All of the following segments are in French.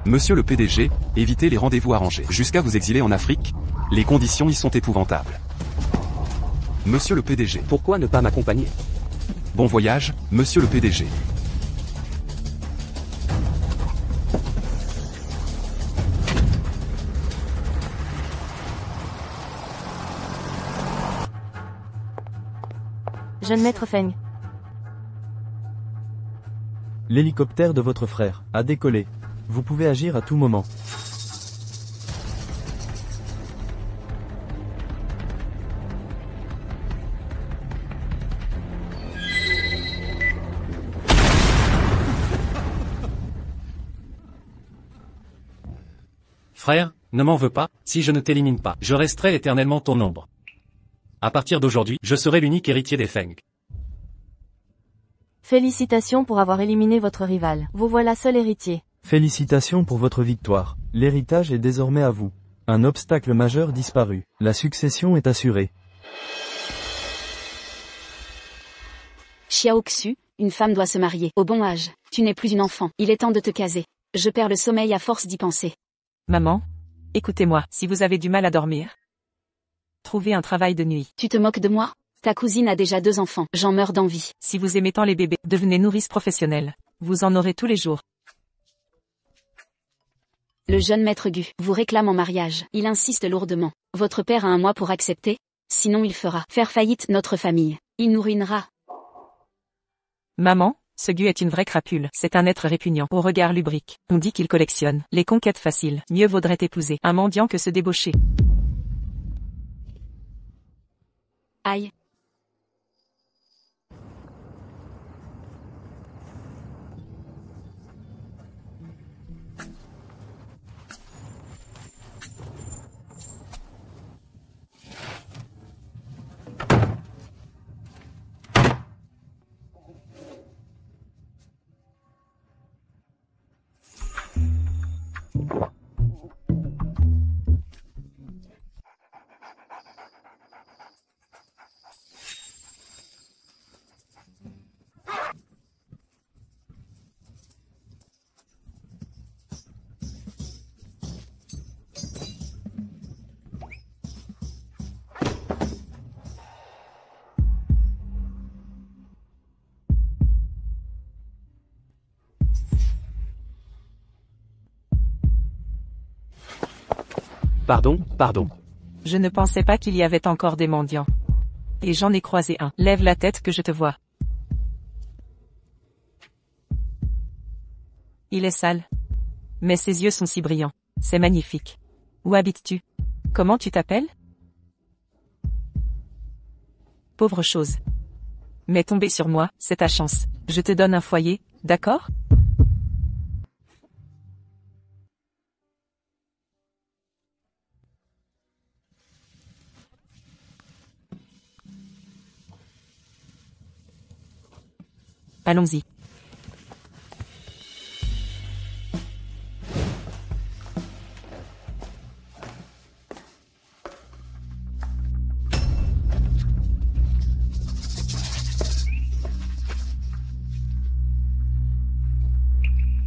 Monsieur le PDG, évitez les rendez-vous arrangés. Jusqu'à vous exiler en Afrique, les conditions y sont épouvantables. Monsieur le PDG. Pourquoi ne pas m'accompagner? Bon voyage, monsieur le PDG. Jeune maître Feng. L'hélicoptère de votre frère a décollé. Vous pouvez agir à tout moment. Frère, ne m'en veux pas, si je ne t'élimine pas, je resterai éternellement ton ombre. À partir d'aujourd'hui, je serai l'unique héritier des Feng. Félicitations pour avoir éliminé votre rival. Vous voilà seul héritier. Félicitations pour votre victoire. L'héritage est désormais à vous. Un obstacle majeur disparu. La succession est assurée. Xiao Xu, une femme doit se marier. Au bon âge. Tu n'es plus une enfant. Il est temps de te caser. Je perds le sommeil à force d'y penser. Maman, écoutez-moi, si vous avez du mal à dormir, trouvez un travail de nuit. Tu te moques de moi? Ta cousine a déjà 2 enfants. J'en meurs d'envie. Si vous aimez tant les bébés, devenez nourrice professionnelle. Vous en aurez tous les jours. Le jeune maître Gu vous réclame en mariage. Il insiste lourdement. Votre père a 1 mois pour accepter. Sinon il fera faire faillite notre famille. Il nous ruinera. Maman, ce Gu est une vraie crapule. C'est un être répugnant, au regard lubrique. On dit qu'il collectionne les conquêtes faciles. Mieux vaudrait épouser un mendiant que se débaucher. Aïe. Pardon. Je ne pensais pas qu'il y avait encore des mendiants. Et j'en ai croisé un. Lève la tête que je te vois. Il est sale. Mais ses yeux sont si brillants. C'est magnifique. Où habites-tu? Comment tu t'appelles? Pauvre chose. Mais tomber sur moi, c'est ta chance. Je te donne un foyer, d'accord? Allons-y.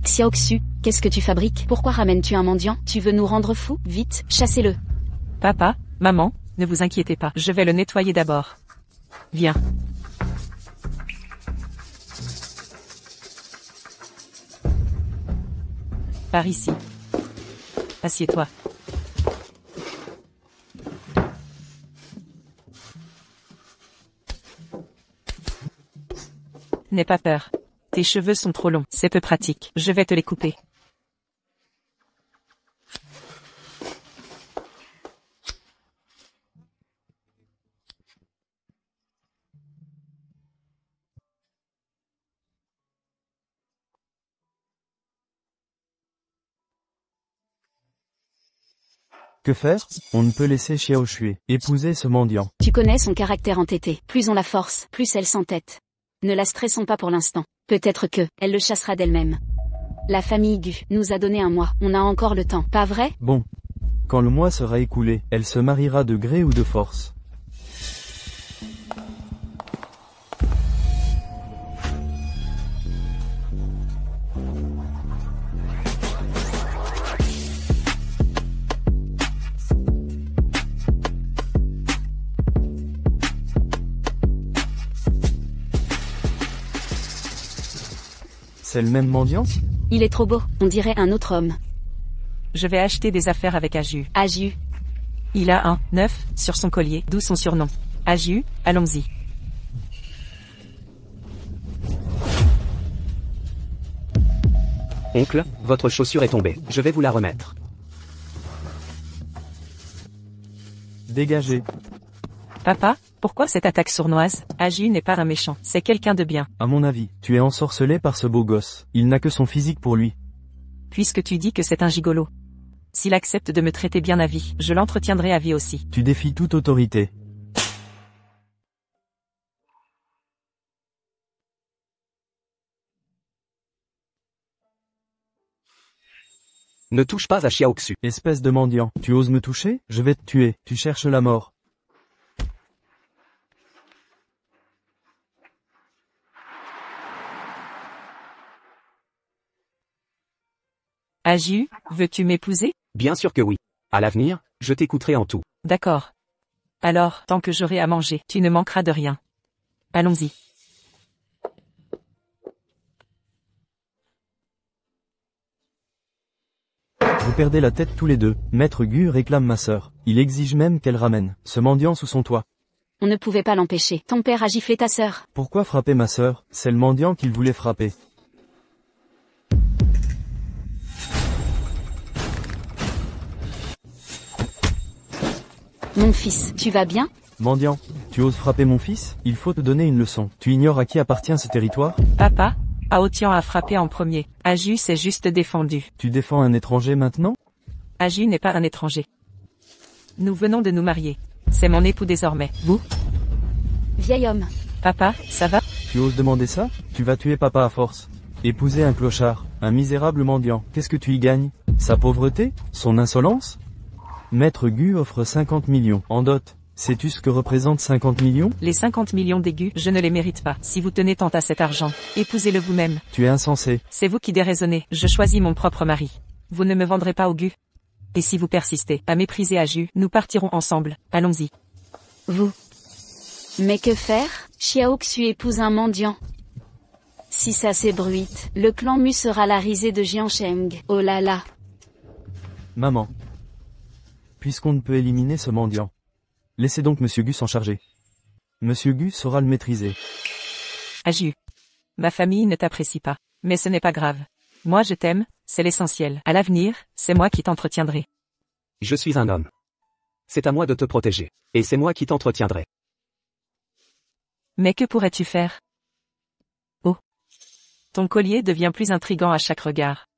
Xiao Xu, qu'est-ce que tu fabriques? Pourquoi ramènes-tu un mendiant? Tu veux nous rendre fous? Vite, chassez-le. Papa, maman, ne vous inquiétez pas. Je vais le nettoyer d'abord. Viens. Par ici. Assieds-toi. N'aie pas peur. Tes cheveux sont trop longs, c'est peu pratique. Je vais te les couper. Que faire? On ne peut laisser Xiao Xue épouser ce mendiant. Tu connais son caractère entêté. Plus on la force, plus elle s'entête. Ne la stressons pas pour l'instant. Peut-être que, elle le chassera d'elle-même. La famille Gu nous a donné 1 mois. On a encore le temps, pas vrai? Bon. Quand le mois sera écoulé, elle se mariera de gré ou de force. C'est le même mendiant? Il est trop beau, on dirait un autre homme. Je vais acheter des affaires avec Aju. Aju. Il a un 9 sur son collier, d'où son surnom. Aju, allons-y. Oncle, votre chaussure est tombée. Je vais vous la remettre. Dégagez. Papa, pourquoi cette attaque sournoise? Aju n'est pas un méchant, c'est quelqu'un de bien. À mon avis, tu es ensorcelé par ce beau gosse. Il n'a que son physique pour lui. Puisque tu dis que c'est un gigolo. S'il accepte de me traiter bien à vie, je l'entretiendrai à vie aussi. Tu défies toute autorité. Ne touche pas à Xiaoxu. Espèce de mendiant, tu oses me toucher? Je vais te tuer. Tu cherches la mort. Aju, veux-tu m'épouser? Bien sûr que oui. À l'avenir, je t'écouterai en tout. D'accord. Alors, tant que j'aurai à manger, tu ne manqueras de rien. Allons-y. Vous perdez la tête tous les deux. Maître Gu réclame ma sœur. Il exige même qu'elle ramène ce mendiant sous son toit. On ne pouvait pas l'empêcher. Ton père a giflé ta sœur. Pourquoi frapper ma sœur? C'est le mendiant qu'il voulait frapper. Mon fils, tu vas bien? Mendiant, tu oses frapper mon fils? Il faut te donner une leçon. Tu ignores à qui appartient ce territoire? Papa, Aotian a frappé en premier. Aju s'est juste défendu. Tu défends un étranger maintenant? Aju n'est pas un étranger. Nous venons de nous marier. C'est mon époux désormais. Vous? Vieil homme. Papa, ça va? Tu oses demander ça? Tu vas tuer papa à force. Épouser un clochard, un misérable mendiant, qu'est-ce que tu y gagnes? Sa pauvreté? Son insolence? Maître Gu offre 50 millions en dot. Sais-tu ce que représente 50 millions? Les 50 millions d'aigus, je ne les mérite pas. Si vous tenez tant à cet argent, épousez-le vous-même. Tu es insensé. C'est vous qui déraisonnez. Je choisis mon propre mari. Vous ne me vendrez pas au Gu. Et si vous persistez à mépriser Aju, nous partirons ensemble. Allons-y. Vous. Mais que faire? Xiaoxu épouse un mendiant. Si ça s'ébruite, le clan Mu sera la risée de Jiansheng. Oh là là. Maman. Puisqu'on ne peut éliminer ce mendiant, laissez donc Monsieur Gu s'en charger. Monsieur Gu saura le maîtriser. Aju. Ma famille ne t'apprécie pas. Mais ce n'est pas grave. Moi je t'aime, c'est l'essentiel. À l'avenir, c'est moi qui t'entretiendrai. Je suis un homme. C'est à moi de te protéger. Et c'est moi qui t'entretiendrai. Mais que pourrais-tu faire? Oh. Ton collier devient plus intrigant à chaque regard.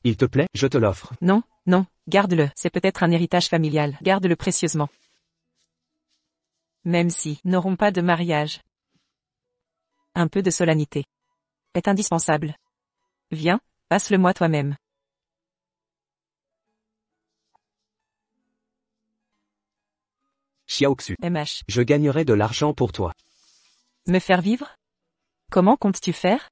Il te plaît, je te l'offre. Non, non, garde-le, c'est peut-être un héritage familial, garde-le précieusement. Même si, n'auront pas de mariage. Un peu de solennité est indispensable. Viens, passe-le-moi toi-même. Xiaoxu. MH. Je gagnerai de l'argent pour toi. Me faire vivre? Comment comptes-tu faire?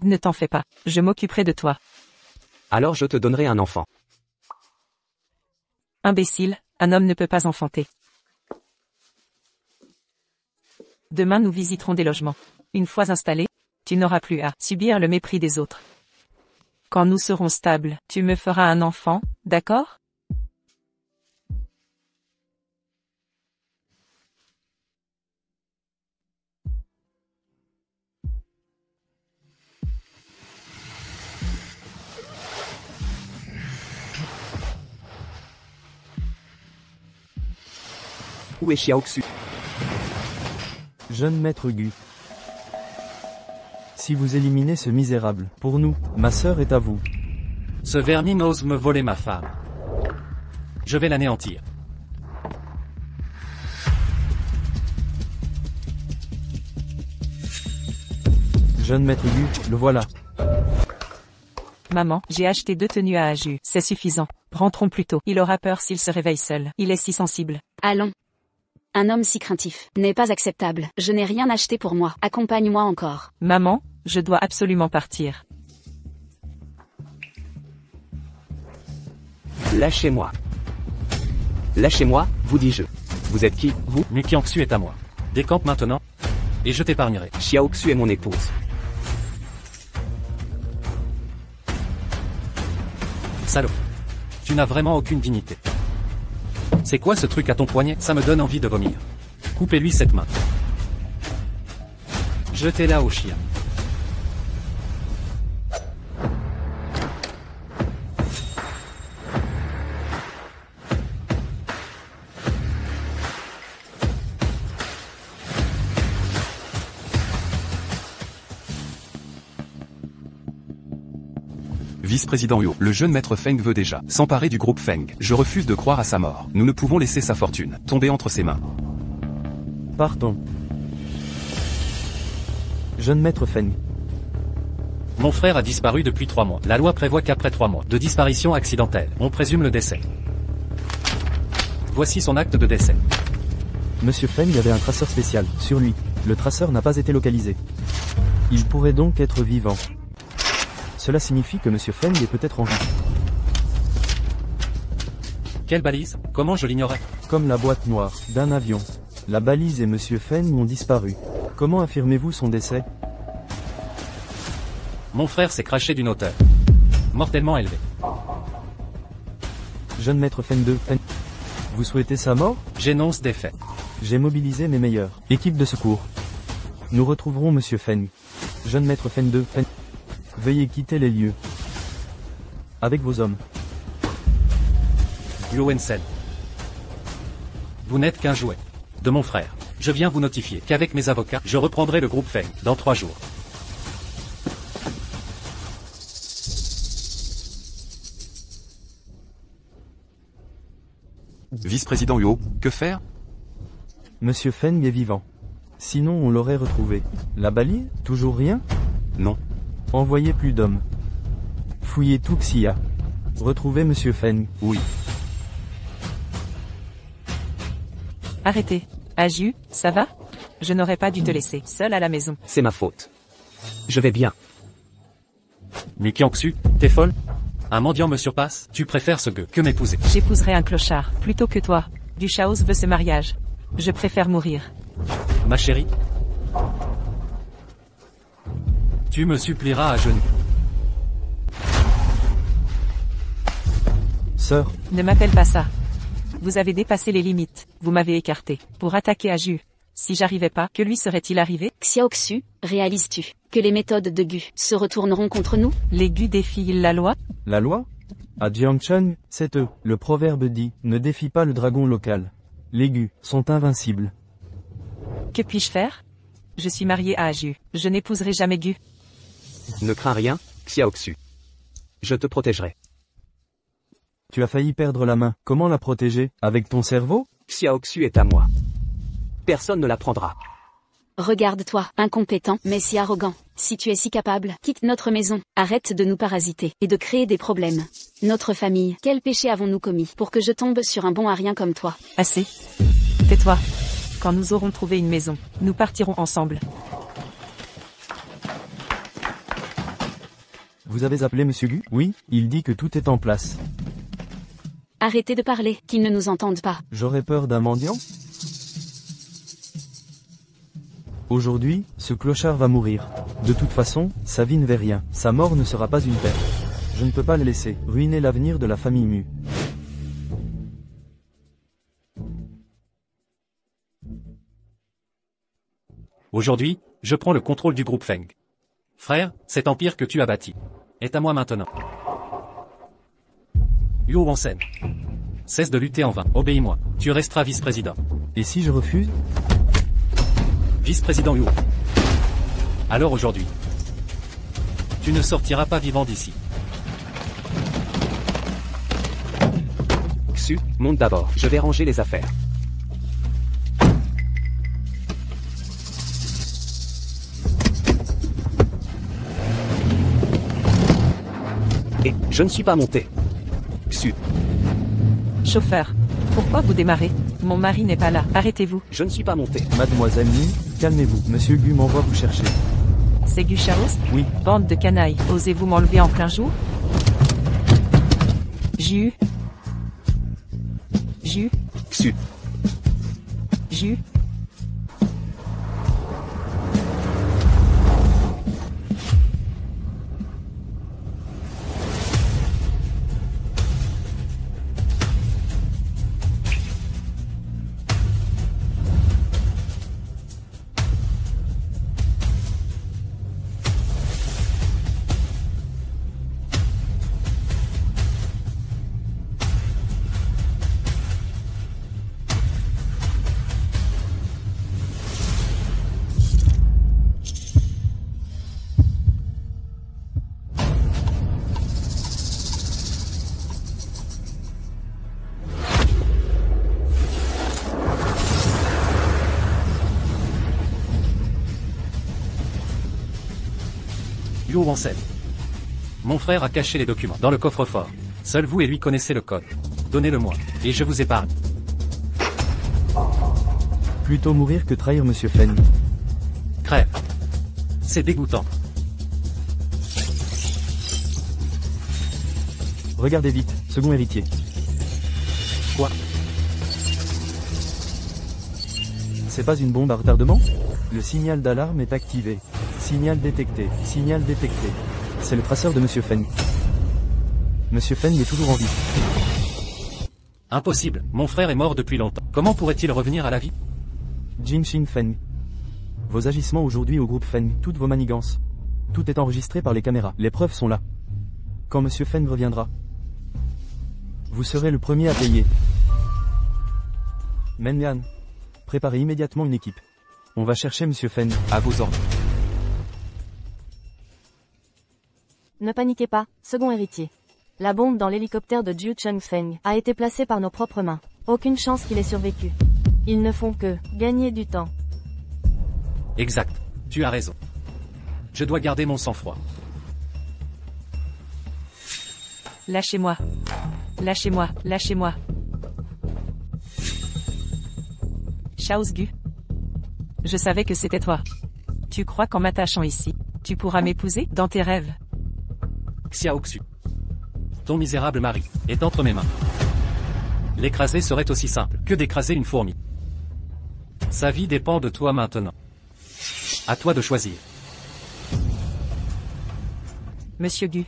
Ne t'en fais pas, je m'occuperai de toi. Alors je te donnerai un enfant. Imbécile, un homme ne peut pas enfanter. Demain nous visiterons des logements. Une fois installé, tu n'auras plus à subir le mépris des autres. Quand nous serons stables, tu me feras un enfant, d'accord? Où est Xiaoxu? Jeune maître Gu. Si vous éliminez ce misérable, pour nous, ma sœur est à vous. Ce vermine ose me voler ma femme. Je vais l'anéantir. Jeune maître Gu, le voilà. Maman, j'ai acheté 2 tenues à Aju, c'est suffisant. Rentrons plus tôt. Il aura peur s'il se réveille seul. Il est si sensible. Allons. Un homme si craintif n'est pas acceptable. Je n'ai rien acheté pour moi. Accompagne-moi encore. Maman, je dois absolument partir. Lâchez-moi. Lâchez-moi, vous dis-je. Vous êtes qui, vous? Mukiangsu est à moi. Décampe maintenant. Et je t'épargnerai. Xiao Xu est mon épouse. Salaud. Tu n'as vraiment aucune dignité. C'est quoi ce truc à ton poignet? Ça me donne envie de vomir. Coupez-lui cette main. Jetez-la au chien. Vice-président Yo, le jeune maître Feng veut déjà s'emparer du groupe Feng. Je refuse de croire à sa mort. Nous ne pouvons laisser sa fortune tomber entre ses mains. Partons. Jeune maître Feng. Mon frère a disparu depuis 3 mois. La loi prévoit qu'après 3 mois de disparition accidentelle, on présume le décès. Voici son acte de décès. Monsieur Feng avait un traceur spécial sur lui. Le traceur n'a pas été localisé. Il pourrait donc être vivant. Cela signifie que Monsieur Feng est peut-être en vie. Quelle balise? Comment je l'ignorais? Comme la boîte noire d'un avion. La balise et Monsieur Feng ont disparu. Comment affirmez-vous son décès? Mon frère s'est craché d'une hauteur mortellement élevée. Jeune maître Feng 2, Feng. Vous souhaitez sa mort? J'énonce des faits. J'ai mobilisé mes meilleurs. Équipe de secours. Nous retrouverons Monsieur Feng. Jeune maître Feng 2, Feng. Veuillez quitter les lieux. Avec vos hommes. Yo Wensen. Vous n'êtes qu'un jouet de mon frère. Je viens vous notifier qu'avec mes avocats, je reprendrai le groupe Feng dans 3 jours. Vice-président Yo, que faire? Monsieur Feng est vivant. Sinon on l'aurait retrouvé. La balise? Toujours rien? Non. Envoyez plus d'hommes. Fouillez tout Xia. Retrouvez Monsieur Feng. Oui. Arrêtez. Aju, ça va? Je n'aurais pas dû te laisser seul à la maison. C'est ma faute. Je vais bien. Mukiangxu, t'es folle? Un mendiant me surpasse? Tu préfères ce gueux que m'épouser. J'épouserai un clochard, plutôt que toi. Du Chaos veut ce mariage. Je préfère mourir. Ma chérie? Tu me supplieras à genoux. Sœur, Ne m'appelle pas ça. Vous avez dépassé les limites. Vous m'avez écarté. Pour attaquer Aju. Si j'arrivais pas, que lui serait-il arrivé? Xiao Xu, réalises-tu que les méthodes de Gu se retourneront contre nous? Les Gu défient la loi? la loi? À Jiangcheng, c'est eux. Le proverbe dit, ne défie pas le dragon local. Les Gu sont invincibles. Que puis-je faire? Je suis marié à Aju. Je n'épouserai jamais Gu. Ne crains rien, Xiao Xu. Je te protégerai. Tu as failli perdre la main. Comment la protéger? Avec ton cerveau? Xiao Xu est à moi. Personne ne la prendra. Regarde-toi, incompétent, mais si arrogant. Si tu es si capable, quitte notre maison. Arrête de nous parasiter et de créer des problèmes. Notre famille, quel péché avons-nous commis pour que je tombe sur un bon à rien comme toi? Assez. Tais-toi. Quand nous aurons trouvé une maison, nous partirons ensemble. Vous avez appelé Monsieur Gu? Oui, il dit que tout est en place. Arrêtez de parler, qu'ils ne nous entendent pas. J'aurais peur d'un mendiant? Aujourd'hui, ce clochard va mourir. De toute façon, sa vie ne vaut rien. Sa mort ne sera pas une perte. Je ne peux pas le laisser ruiner l'avenir de la famille Mu. Aujourd'hui, je prends le contrôle du groupe Feng. Frère, cet empire que tu as bâti est à moi maintenant. Yo Wansen. Cesse de lutter en vain. Obéis-moi. Tu resteras vice-président. Et si je refuse? Vice-président Yo. Alors aujourd'hui, tu ne sortiras pas vivant d'ici. Xu, monte d'abord. Je vais ranger les affaires. Et je ne suis pas monté. Xu, Chauffeur. Pourquoi vous démarrez? Mon mari n'est pas là. Arrêtez-vous. je ne suis pas monté. Mademoiselle Mu, calmez-vous. Monsieur Gu m'envoie vous chercher. C'est Gu Chaos? Oui. Bande de canailles. Osez-vous m'enlever en plein jour? Ju. Xu, Yu Wansen. Mon frère a caché les documents dans le coffre-fort. Seul vous et lui connaissez le code. Donnez-le-moi, et je vous épargne. Plutôt mourir que trahir Monsieur Feng. Crève. C'est dégoûtant. Regardez vite, second héritier. Quoi? C'est pas une bombe à retardement? Le signal d'alarme est activé. Signal détecté, signal détecté. C'est le traceur de Monsieur Feng. Monsieur Feng est toujours en vie. Impossible, mon frère est mort depuis longtemps. Comment pourrait-il revenir à la vie? Jin Xin Feng. Vos agissements aujourd'hui au groupe Feng, toutes vos manigances. Tout est enregistré par les caméras, les preuves sont là. Quand Monsieur Feng reviendra, vous serez le premier à payer. Mengan, préparez immédiatement une équipe. On va chercher Monsieur Feng. À vos ordres. Ne paniquez pas, second héritier. La bombe dans l'hélicoptère de Jiu Chengfeng a été placée par nos propres mains. Aucune chance qu'il ait survécu. Ils ne font que gagner du temps. Exact. Tu as raison. Je dois garder mon sang-froid. Lâchez-moi. Lâchez-moi, lâchez-moi. Shaozu. Je savais que c'était toi. Tu crois qu'en m'attachant ici, tu pourras m'épouser dans tes rêves? Xiaoxu. Ton misérable mari est entre mes mains. L'écraser serait aussi simple que d'écraser une fourmi. Sa vie dépend de toi maintenant. À toi de choisir. Monsieur Gu.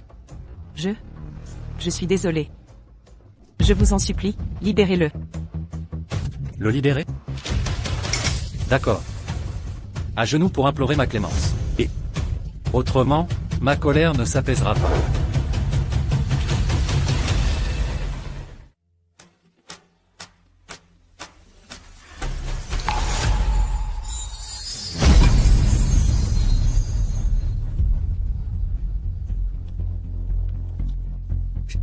Je suis désolé. Je vous en supplie, libérez-le. Le libérer? D'accord. À genoux pour implorer ma clémence. Et autrement, ma colère ne s'apaisera pas.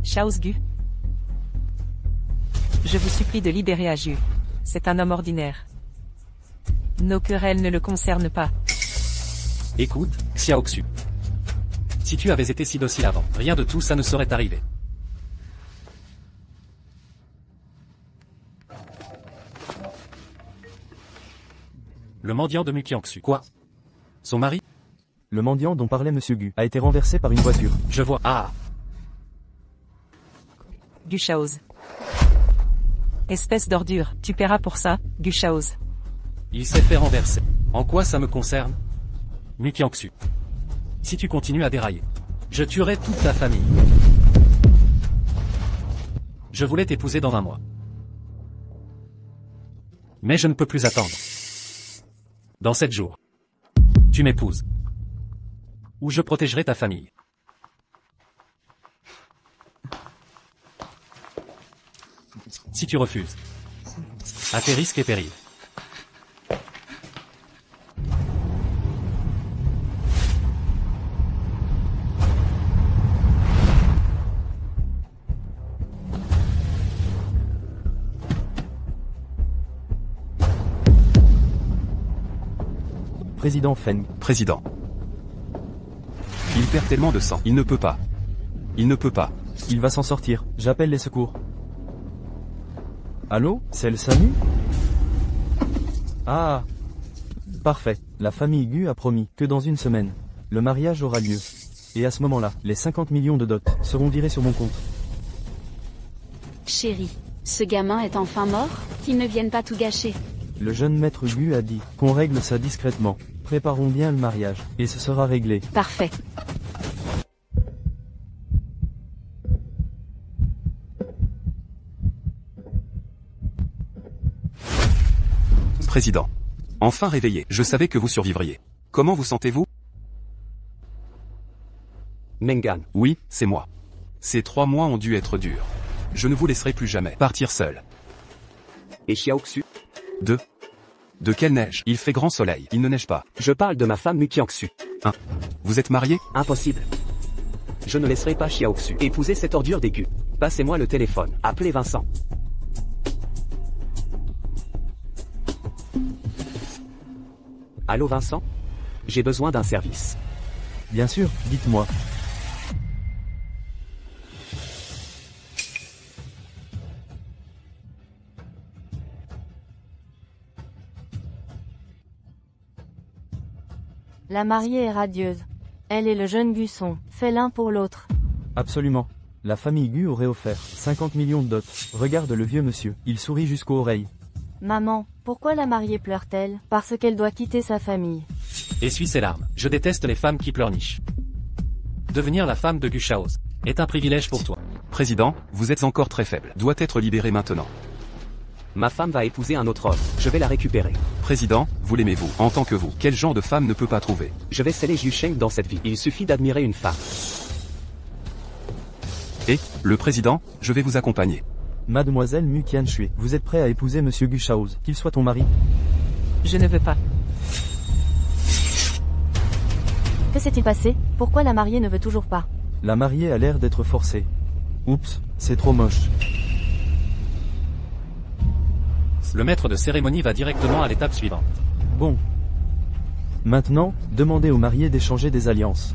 Shaozu. Je vous supplie de libérer Aju. C'est un homme ordinaire. Nos querelles ne le concernent pas. Écoute, Xiaoxu. Si tu avais été si docile avant, rien de tout ça ne serait arrivé. Le mendiant de Mukiangsu. Quoi? Son mari? Le mendiant dont parlait Monsieur Gu a été renversé par une voiture. Je vois. Ah! Gu Shaoz. Espèce d'ordure, tu paieras pour ça, Gu Shaoz. Il s'est fait renverser. En quoi ça me concerne? Mukiangsu. Si tu continues à dérailler, je tuerai toute ta famille. Je voulais t'épouser dans 1 mois. Mais je ne peux plus attendre. Dans 7 jours, tu m'épouses. Ou je protégerai ta famille. Si tu refuses, à tes risques et périls. Président Feng. Président. Il perd tellement de sang. Il ne peut pas. Il ne peut pas. Il va s'en sortir. J'appelle les secours. Allô, c'est le SAMU? Ah. Parfait. La famille Gu a promis que dans 1 semaine, le mariage aura lieu. Et à ce moment-là, les 50 millions de dot seront virés sur mon compte. Chérie, ce gamin est enfin mort? Qu'il ne vienne pas tout gâcher. Le jeune maître Gu a dit qu'on règle ça discrètement. Préparons bien le mariage, et ce sera réglé. Parfait. Président. Enfin réveillé. Je savais que vous survivriez. Comment vous sentez-vous? Mengan. Oui, c'est moi. Ces 3 mois ont dû être durs. Je ne vous laisserai plus jamais partir seul. Et Xiaoxu? De quelle neige? Il fait grand soleil. Il ne neige pas. Je parle de ma femme Mukiangsu. Vous êtes marié? Impossible. Je ne laisserai pas Xiaoxu épouser cette ordure d'aigu. Passez-moi le téléphone. Appelez Vincent. Allô Vincent? J'ai besoin d'un service. Bien sûr, dites-moi. La mariée est radieuse. Elle et le jeune Gu sont faits l'un pour l'autre. Absolument. La famille Gu aurait offert 50 millions de dots. Regarde le vieux monsieur, il sourit jusqu'aux oreilles. Maman, pourquoi la mariée pleure-t-elle? Parce qu'elle doit quitter sa famille. Essuie ses larmes. Je déteste les femmes qui pleurnichent. Devenir la femme de Gu Shaoz est un privilège pour toi. Président, vous êtes encore très faible. Doit être libéré maintenant. Ma femme va épouser un autre homme. Je vais la récupérer. Président, vous l'aimez-vous, en tant que vous. Quel genre de femme ne peut pas trouver? Je vais sceller Yu Sheng dans cette vie. Il suffit d'admirer une femme. Et, le président, je vais vous accompagner. Mademoiselle Mu Qianshui, vous êtes prêt à épouser Monsieur Gu Shaoz, qu'il soit ton mari? Je ne veux pas. Que s'est-il passé? Pourquoi la mariée ne veut toujours pas? La mariée a l'air d'être forcée. Oups, c'est trop moche. Le maître de cérémonie va directement à l'étape suivante. Bon. Maintenant, demandez aux mariés d'échanger des alliances.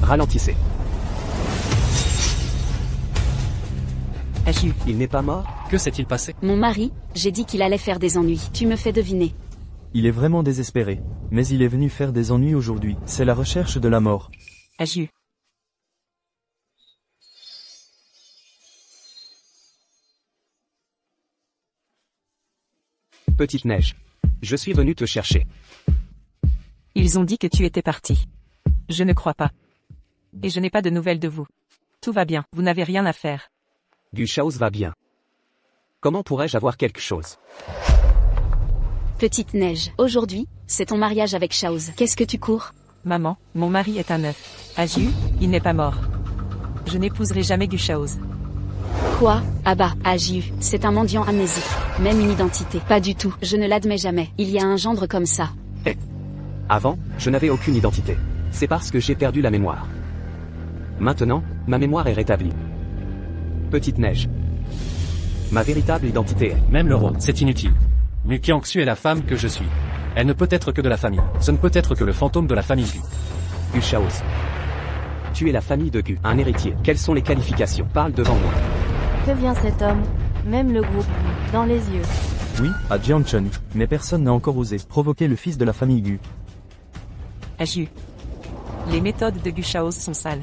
Ralentissez. Aju. Il n'est pas mort? Que s'est-il passé? Mon mari, j'ai dit qu'il allait faire des ennuis. Tu me fais deviner. Il est vraiment désespéré. Mais il est venu faire des ennuis aujourd'hui. C'est la recherche de la mort. Aju. Petite Neige. Je suis venu te chercher. Ils ont dit que tu étais parti. Je ne crois pas. Et je n'ai pas de nouvelles de vous. Tout va bien, vous n'avez rien à faire. Gu Shaoz va bien. Comment pourrais-je avoir quelque chose? Petite Neige, aujourd'hui, c'est ton mariage avec Shaoz. Qu'est-ce que tu cours? Maman, mon mari est un œuf. Aju, il n'est pas mort. Je n'épouserai jamais Gu Shaoz. Quoi? Ah bah, Aju, c'est un mendiant amnésique. Même une identité. Pas du tout, je ne l'admets jamais. Il y a un gendre comme ça. Avant, je n'avais aucune identité. C'est parce que j'ai perdu la mémoire. Maintenant, ma mémoire est rétablie. Petite Neige. Ma véritable identité est... Même le rôle, c'est inutile. Mu Qiangxu est la femme que je suis. Elle ne peut être que de la famille. Ce ne peut être que le fantôme de la famille Gu. Gu Shaoz. Tu es la famille de Gu, un héritier. Quelles sont les qualifications? Parle devant moi. Que vient cet homme? Même le groupe, dans les yeux. Oui, à Jiangchen. Mais personne n'a encore osé provoquer le fils de la famille Gu. Aju. Les méthodes de Gu Shaoz sont sales.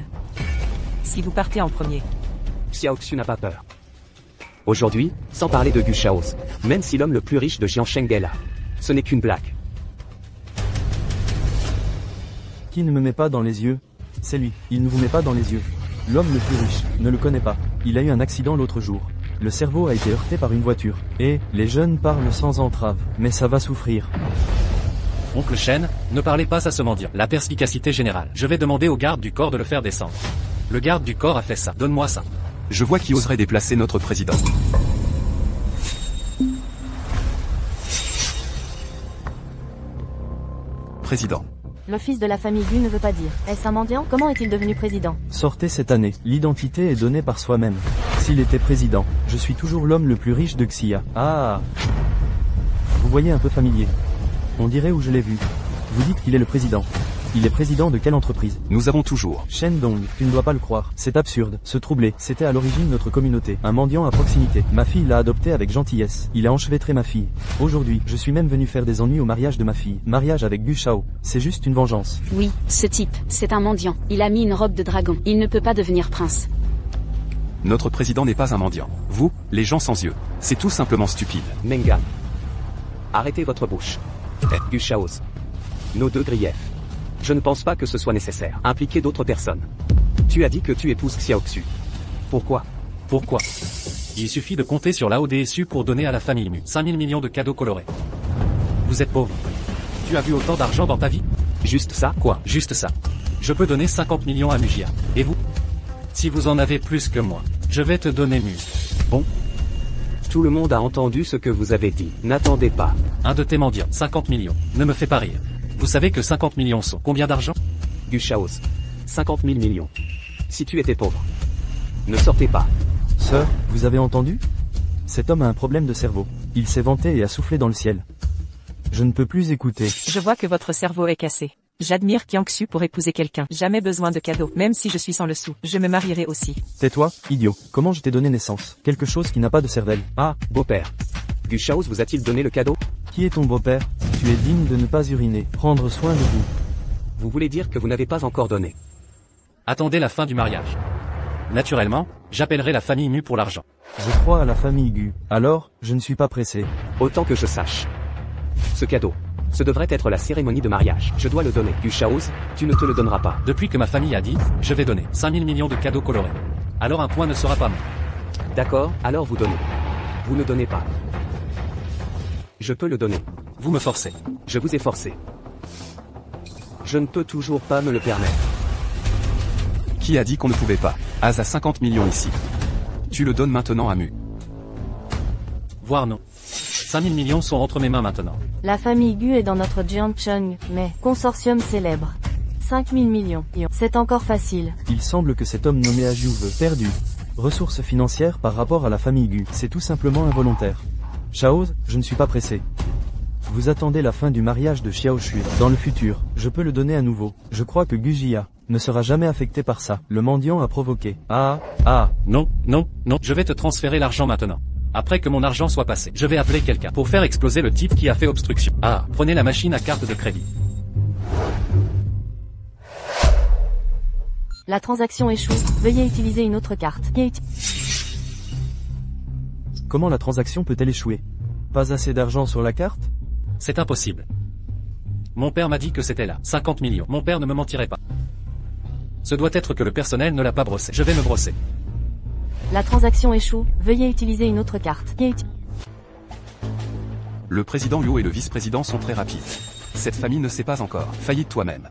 Si vous partez en premier. Xiao Xu n'a pas peur. Aujourd'hui, sans parler de Gu Shaoz, même si l'homme le plus riche de Jiangsheng est là, ce n'est qu'une blague. Qui ne me met pas dans les yeux? C'est lui, il ne vous met pas dans les yeux. L'homme le plus riche, ne le connaît pas. Il a eu un accident l'autre jour. Le cerveau a été heurté par une voiture. Et, les jeunes parlent sans entrave, mais ça va souffrir. Oncle Shen, ne parlez pas à ce mendiant. La perspicacité générale. Je vais demander au garde du corps de le faire descendre. Le garde du corps a fait ça. Donne-moi ça. Je vois qui oserait déplacer notre président. Président. Le fils de la famille Gu ne veut pas dire. Est-ce un mendiant? Comment est-il devenu président? Sortez cette année, l'identité est donnée par soi-même. S'il était président, je suis toujours l'homme le plus riche de Xia. Ah! Vous voyez un peu familier. On dirait où je l'ai vu. Vous dites qu'il est le président. Il est président de quelle entreprise? Nous avons toujours. Shen Dong, tu ne dois pas le croire. C'est absurde. Se troubler, c'était à l'origine notre communauté. Un mendiant à proximité. Ma fille l'a adopté avec gentillesse. Il a enchevêtré ma fille. Aujourd'hui, je suis même venu faire des ennuis au mariage de ma fille. Mariage avec Gu Shao. C'est juste une vengeance. Oui, ce type, c'est un mendiant. Il a mis une robe de dragon. Il ne peut pas devenir prince. Notre président n'est pas un mendiant. Vous, les gens sans yeux, c'est tout simplement stupide. Mengan. Arrêtez votre bouche. Gu Shaoz. Nos deux griefs. Je ne pense pas que ce soit nécessaire. Impliquer d'autres personnes. Tu as dit que tu épouses Xiao Xu. Pourquoi? Pourquoi? Il suffit de compter sur la ODSU pour donner à la famille Mu 5000 millions de cadeaux colorés. Vous êtes pauvre. Tu as vu autant d'argent dans ta vie? Juste ça? Quoi? Juste ça. Je peux donner 50 millions à Mujia. Et vous? Si vous en avez plus que moi, je vais te donner Mu. Bon. Tout le monde a entendu ce que vous avez dit. N'attendez pas. Un de tes mendiants, 50 millions. Ne me fais pas rire. Vous savez que 50 millions sont combien d'argent? Gu Chaos. 50 000 millions. Si tu étais pauvre. Ne sortez pas. Sœur, vous avez entendu? Cet homme a un problème de cerveau. Il s'est vanté et a soufflé dans le ciel. Je ne peux plus écouter. Je vois que votre cerveau est cassé. J'admire Kiangsu pour épouser quelqu'un. Jamais besoin de cadeau, même si je suis sans le sou. Je me marierai aussi. Tais-toi, idiot. Comment je t'ai donné naissance? Quelque chose qui n'a pas de cervelle. Ah, Beau-père. Gu Chaos vous a-t-il donné le cadeau? qui est ton beau-père? Tu es digne de ne pas uriner. Prendre soin de vous. Vous voulez dire que vous n'avez pas encore donné? Attendez la fin du mariage. Naturellement, j'appellerai la famille Mu pour l'argent. Je crois à la famille Gu. Alors, je ne suis pas pressé. Autant que je sache. Ce cadeau. Ce devrait être la cérémonie de mariage. Je dois le donner. Gu Chaos, tu ne te le donneras pas. Depuis que ma famille a dit, je vais donner 5000 millions de cadeaux colorés. Alors un point ne sera pas mon. D'accord, alors vous donnez. Vous ne donnez pas. Je peux le donner. Vous me forcez. Je vous ai forcé. Je ne peux toujours pas me le permettre. Qui a dit qu'on ne pouvait pas? Az a 50 millions ici. Tu le donnes maintenant à Mu. Voire non. 5000 millions sont entre mes mains maintenant. La famille Gu est dans notre Jiangcheng, mais consortium célèbre. 5000 millions. C'est encore facile. Il semble que cet homme nommé Ajuve perdu. Ressources financières par rapport à la famille Gu. C'est tout simplement involontaire. Chaos, je ne suis pas pressé. Vous attendez la fin du mariage de Xiao Shui. Dans le futur, je peux le donner à nouveau. Je crois que Gu Jia ne sera jamais affecté par ça. Le mendiant a provoqué. Ah. Non, non, non, je vais te transférer l'argent maintenant. Après que mon argent soit passé, je vais appeler quelqu'un pour faire exploser le type qui a fait obstruction. Ah, prenez la machine à carte de crédit. La transaction échoue. Veuillez utiliser une autre carte. Comment la transaction peut-elle échouer? Pas assez d'argent sur la carte? C'est impossible. Mon père m'a dit que c'était là. 50 millions. Mon père ne me mentirait pas. Ce doit être que le personnel ne l'a pas brossé. Je vais me brosser. La transaction échoue. Veuillez utiliser une autre carte. Le président Liu et le vice-président sont très rapides. Cette famille ne sait pas encore. Faillite toi-même.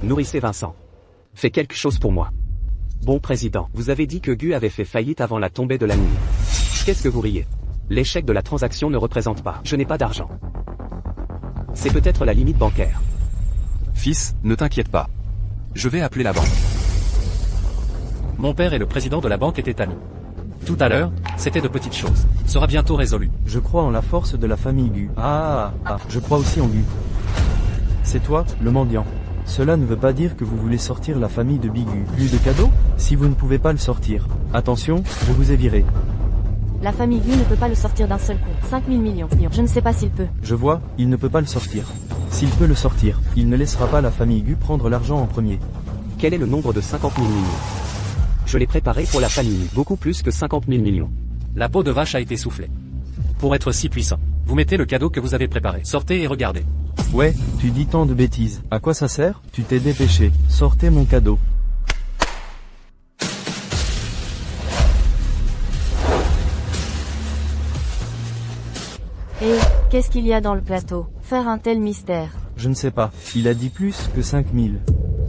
Nourrissez Vincent. Fais quelque chose pour moi. Bon président, vous avez dit que Gu avait fait faillite avant la tombée de la nuit. Qu'est-ce que vous riez? L'échec de la transaction ne représente pas. Je n'ai pas d'argent. C'est peut-être la limite bancaire. Fils, ne t'inquiète pas. Je vais appeler la banque. Mon père et le président de la banque étaient amis. Tout à l'heure, c'était de petites choses. Sera bientôt résolu. Je crois en la force de la famille Gu. Je crois aussi en Gu. C'est toi, le mendiant. Cela ne veut pas dire que vous voulez sortir la famille de Bigu. Plus de cadeaux? Si vous ne pouvez pas le sortir. Attention, je vous ai viré. La famille Gu ne peut pas le sortir d'un seul coup. 5000 millions. Je ne sais pas s'il peut. Je vois, il ne peut pas le sortir. S'il peut le sortir, il ne laissera pas la famille Gu prendre l'argent en premier. Quel est le nombre de 50 000 millions? Je l'ai préparé pour la famille, beaucoup plus que 50 000 millions. La peau de vache a été soufflée. Pour être si puissant, vous mettez le cadeau que vous avez préparé. Sortez et regardez. Ouais, tu dis tant de bêtises. À quoi ça sert? Tu t'es dépêché. Sortez mon cadeau. Et, qu'est-ce qu'il y a dans le plateau? Faire un tel mystère. Je ne sais pas. Il a dit plus que 5000.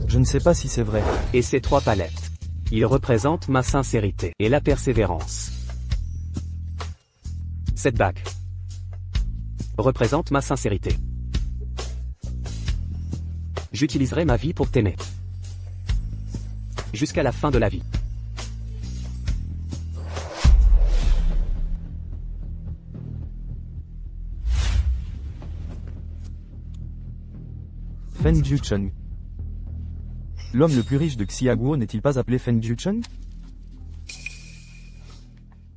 Je ne sais pas si c'est vrai. Et ces 3 palettes. Ils représentent ma sincérité et la persévérance. Cette bague représente ma sincérité. J'utiliserai ma vie pour t'aimer. Jusqu'à la fin de la vie. Feng Jiucheng. L'homme le plus riche de Xiaguo n'est-il pas appelé Feng Jiucheng?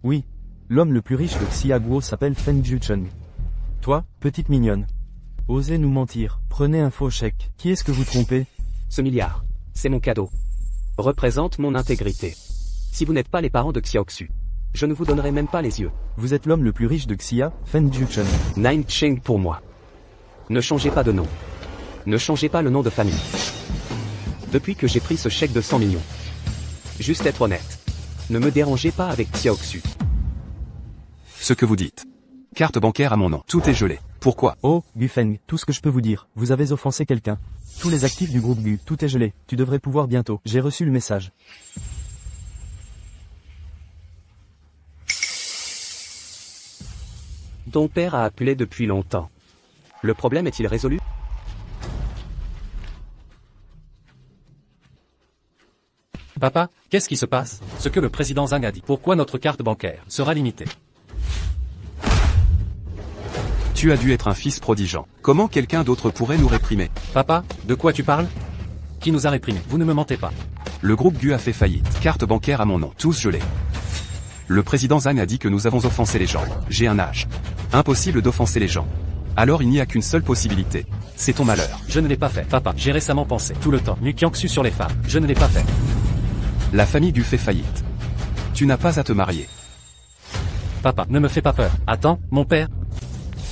Oui. L'homme le plus riche de Xiaguo s'appelle Feng Jiucheng. Toi, petite mignonne. Osez nous mentir. Prenez un faux chèque. Qui est-ce que vous trompez? Ce milliard, c'est mon cadeau. Représente mon intégrité. Si vous n'êtes pas les parents de Xiaoxu, je ne vous donnerai même pas les yeux. Vous êtes l'homme le plus riche de Xia, Feng Jiucheng. Nine Cheng pour moi. Ne changez pas de nom. Ne changez pas le nom de famille. Depuis que j'ai pris ce chèque de 100 millions. Juste être honnête. Ne me dérangez pas avec Xiaoxu. Ce que vous dites. Carte bancaire à mon nom. Tout est gelé. Pourquoi? Oh, Gu Feng, tout ce que je peux vous dire. Vous avez offensé quelqu'un. Tous les actifs du groupe Gu, tout est gelé. Tu devrais pouvoir bientôt. J'ai reçu le message. Ton père a appelé depuis longtemps. Le problème est-il résolu? Papa, qu'est-ce qui se passe? Ce que le président Zhang a dit. Pourquoi notre carte bancaire sera limitée? Tu as dû être un fils prodigeant. Comment quelqu'un d'autre pourrait nous réprimer? Papa, de quoi tu parles? Qui nous a réprimés? Vous ne me mentez pas. Le groupe Gu a fait faillite. Carte bancaire à mon nom. Tous gelés. Le président Zhang a dit que nous avons offensé les gens. J'ai un âge. Impossible d'offenser les gens. Alors il n'y a qu'une seule possibilité. C'est ton malheur. Je ne l'ai pas fait. Papa, j'ai récemment pensé, tout le temps, Nu Qiangxu sur les femmes. Je ne l'ai pas fait. La famille Gu fait faillite. Tu n'as pas à te marier. Papa, ne me fais pas peur. Attends, mon père?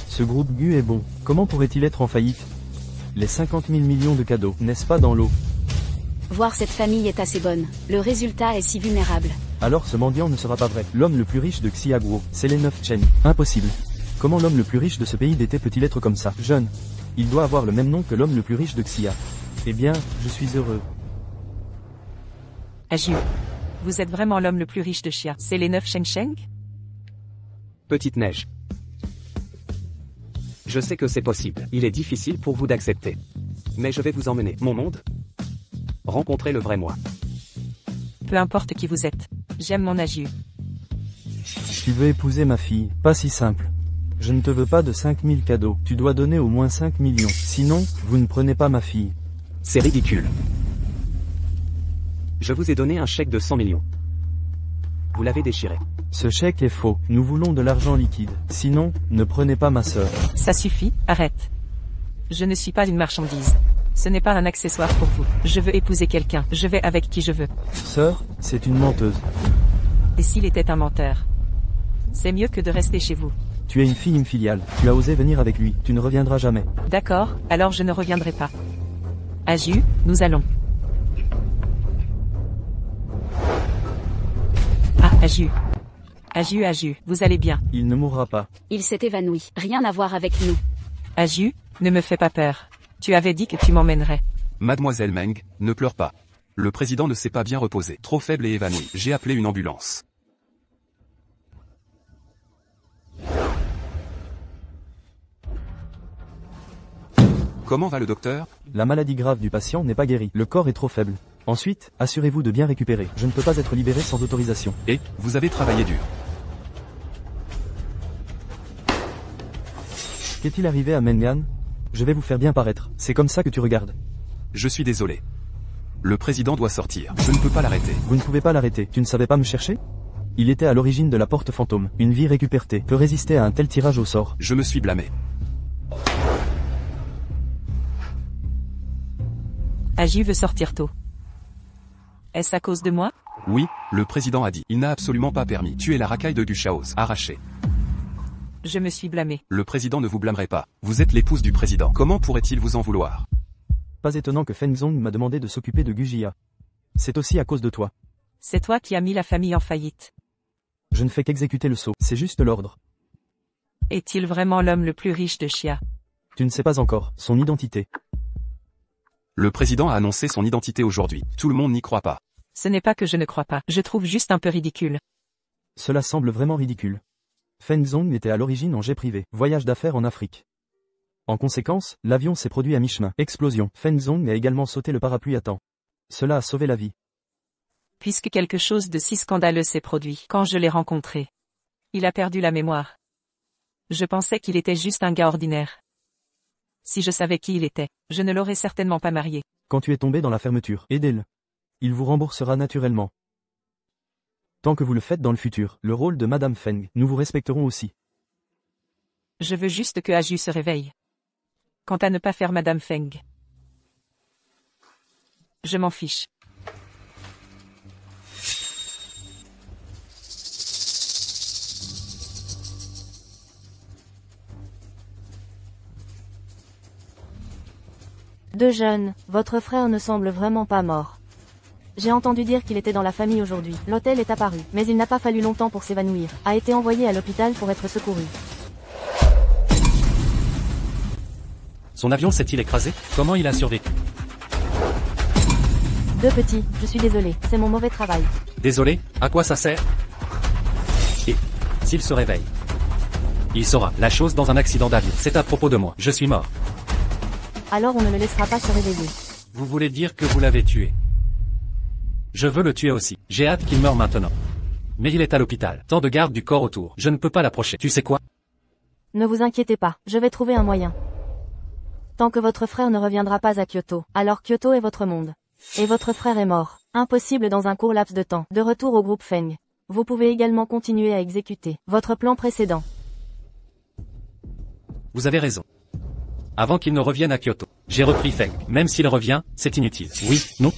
Ce groupe Gu est bon. Comment pourrait-il être en faillite? Les 50 000 millions de cadeaux, n'est-ce pas dans l'eau? Voir cette famille est assez bonne. Le résultat est si vulnérable. Alors ce mendiant ne sera pas vrai. L'homme le plus riche de Xiaguo, c'est les 9 Chen. Impossible. Comment l'homme le plus riche de ce pays d'été peut-il être comme ça? Jeune. Il doit avoir le même nom que l'homme le plus riche de Xia. Eh bien, je suis heureux. Aju. Vous êtes vraiment l'homme le plus riche de Xia. C'est les 9 Sheng? Petite Neige. Je sais que c'est possible. Il est difficile pour vous d'accepter. Mais je vais vous emmener. Mon monde? Rencontrer le vrai moi. Peu importe qui vous êtes. J'aime mon Aju. Tu veux épouser ma fille, pas si simple. Je ne te veux pas de 5000 cadeaux, tu dois donner au moins 5 millions. Sinon, vous ne prenez pas ma fille. C'est ridicule. Je vous ai donné un chèque de 100 millions. Vous l'avez déchiré. Ce chèque est faux, nous voulons de l'argent liquide. Sinon, ne prenez pas ma sœur. Ça suffit, arrête. Je ne suis pas une marchandise. Ce n'est pas un accessoire pour vous. Je veux épouser quelqu'un. Je vais avec qui je veux. Sœur, c'est une menteuse. Et s'il était un menteur? C'est mieux que de rester chez vous. Tu es une fille infiliale. Tu as osé venir avec lui. Tu ne reviendras jamais. D'accord, alors je ne reviendrai pas. Aju, nous allons. Ah, Aju. Aju, vous allez bien. Il ne mourra pas. Il s'est évanoui. Rien à voir avec nous. Aju, ne me fais pas peur. Tu avais dit que tu m'emmènerais. Mademoiselle Meng, ne pleure pas. Le président ne s'est pas bien reposé. Trop faible et évanoui. J'ai appelé une ambulance. Comment va le docteur? La maladie grave du patient n'est pas guérie. Le corps est trop faible. Ensuite, assurez-vous de bien récupérer. Je ne peux pas être libéré sans autorisation. Et, vous avez travaillé dur. Qu'est-il arrivé à Mengan? Je vais vous faire bien paraître. C'est comme ça que tu regardes. Je suis désolé. Le président doit sortir. Je ne peux pas l'arrêter. Vous ne pouvez pas l'arrêter. Tu ne savais pas me chercher? Il était à l'origine de la porte fantôme. Une vie récupérée peut résister à un tel tirage au sort. Je me suis blâmé. Aju veut sortir tôt. Est-ce à cause de moi? Oui, le président a dit. Il n'a absolument pas permis. Tu es la racaille de Guchaos. Arraché. Je me suis blâmé. Le président ne vous blâmerait pas. Vous êtes l'épouse du président. Comment pourrait-il vous en vouloir? Pas étonnant que Feng Zong m'a demandé de s'occuper de Gujia. C'est aussi à cause de toi. C'est toi qui as mis la famille en faillite. Je ne fais qu'exécuter le sceau. C'est juste l'ordre. Est-il vraiment l'homme le plus riche de Xia? Tu ne sais pas encore son identité. Le président a annoncé son identité aujourd'hui. Tout le monde n'y croit pas. Ce n'est pas que je ne crois pas. Je trouve juste un peu ridicule. Cela semble vraiment ridicule. Feng Zong était à l'origine en jet privé. Voyage d'affaires en Afrique. En conséquence, l'avion s'est produit à mi-chemin. Explosion. Feng Zong a également sauté le parapluie à temps. Cela a sauvé la vie. Puisque quelque chose de si scandaleux s'est produit quand je l'ai rencontré. Il a perdu la mémoire. Je pensais qu'il était juste un gars ordinaire. Si je savais qui il était, je ne l'aurais certainement pas marié. Quand tu es tombé dans la fermeture, aidez-le. Il vous remboursera naturellement. Tant que vous le faites dans le futur, le rôle de Madame Feng, nous vous respecterons aussi. Je veux juste que Aju se réveille. Quant à ne pas faire Madame Feng, je m'en fiche. Deux jeunes, votre frère ne semble vraiment pas mort. J'ai entendu dire qu'il était dans la famille aujourd'hui. L'hôtel est apparu, mais il n'a pas fallu longtemps pour s'évanouir. A été envoyé à l'hôpital pour être secouru. Son avion s'est-il écrasé? Comment il a survécu? Deux petits, je suis désolé, c'est mon mauvais travail. Désolé, à quoi ça sert? Et, s'il se réveille? Il saura la chose dans un accident d'avion. C'est à propos de moi. Je suis mort. Alors on ne le laissera pas se réveiller. Vous voulez dire que vous l'avez tué? Je veux le tuer aussi. J'ai hâte qu'il meure maintenant. Mais il est à l'hôpital. Tant de gardes du corps autour. Je ne peux pas l'approcher. Tu sais quoi? Ne vous inquiétez pas, je vais trouver un moyen. Tant que votre frère ne reviendra pas à Kyoto, alors Kyoto est votre monde. Et votre frère est mort. Impossible dans un court laps de temps. De retour au groupe Feng. Vous pouvez également continuer à exécuter votre plan précédent. Vous avez raison. Avant qu'il ne revienne à Kyoto. J'ai repris Feng. Même s'il revient, c'est inutile. Oui, non?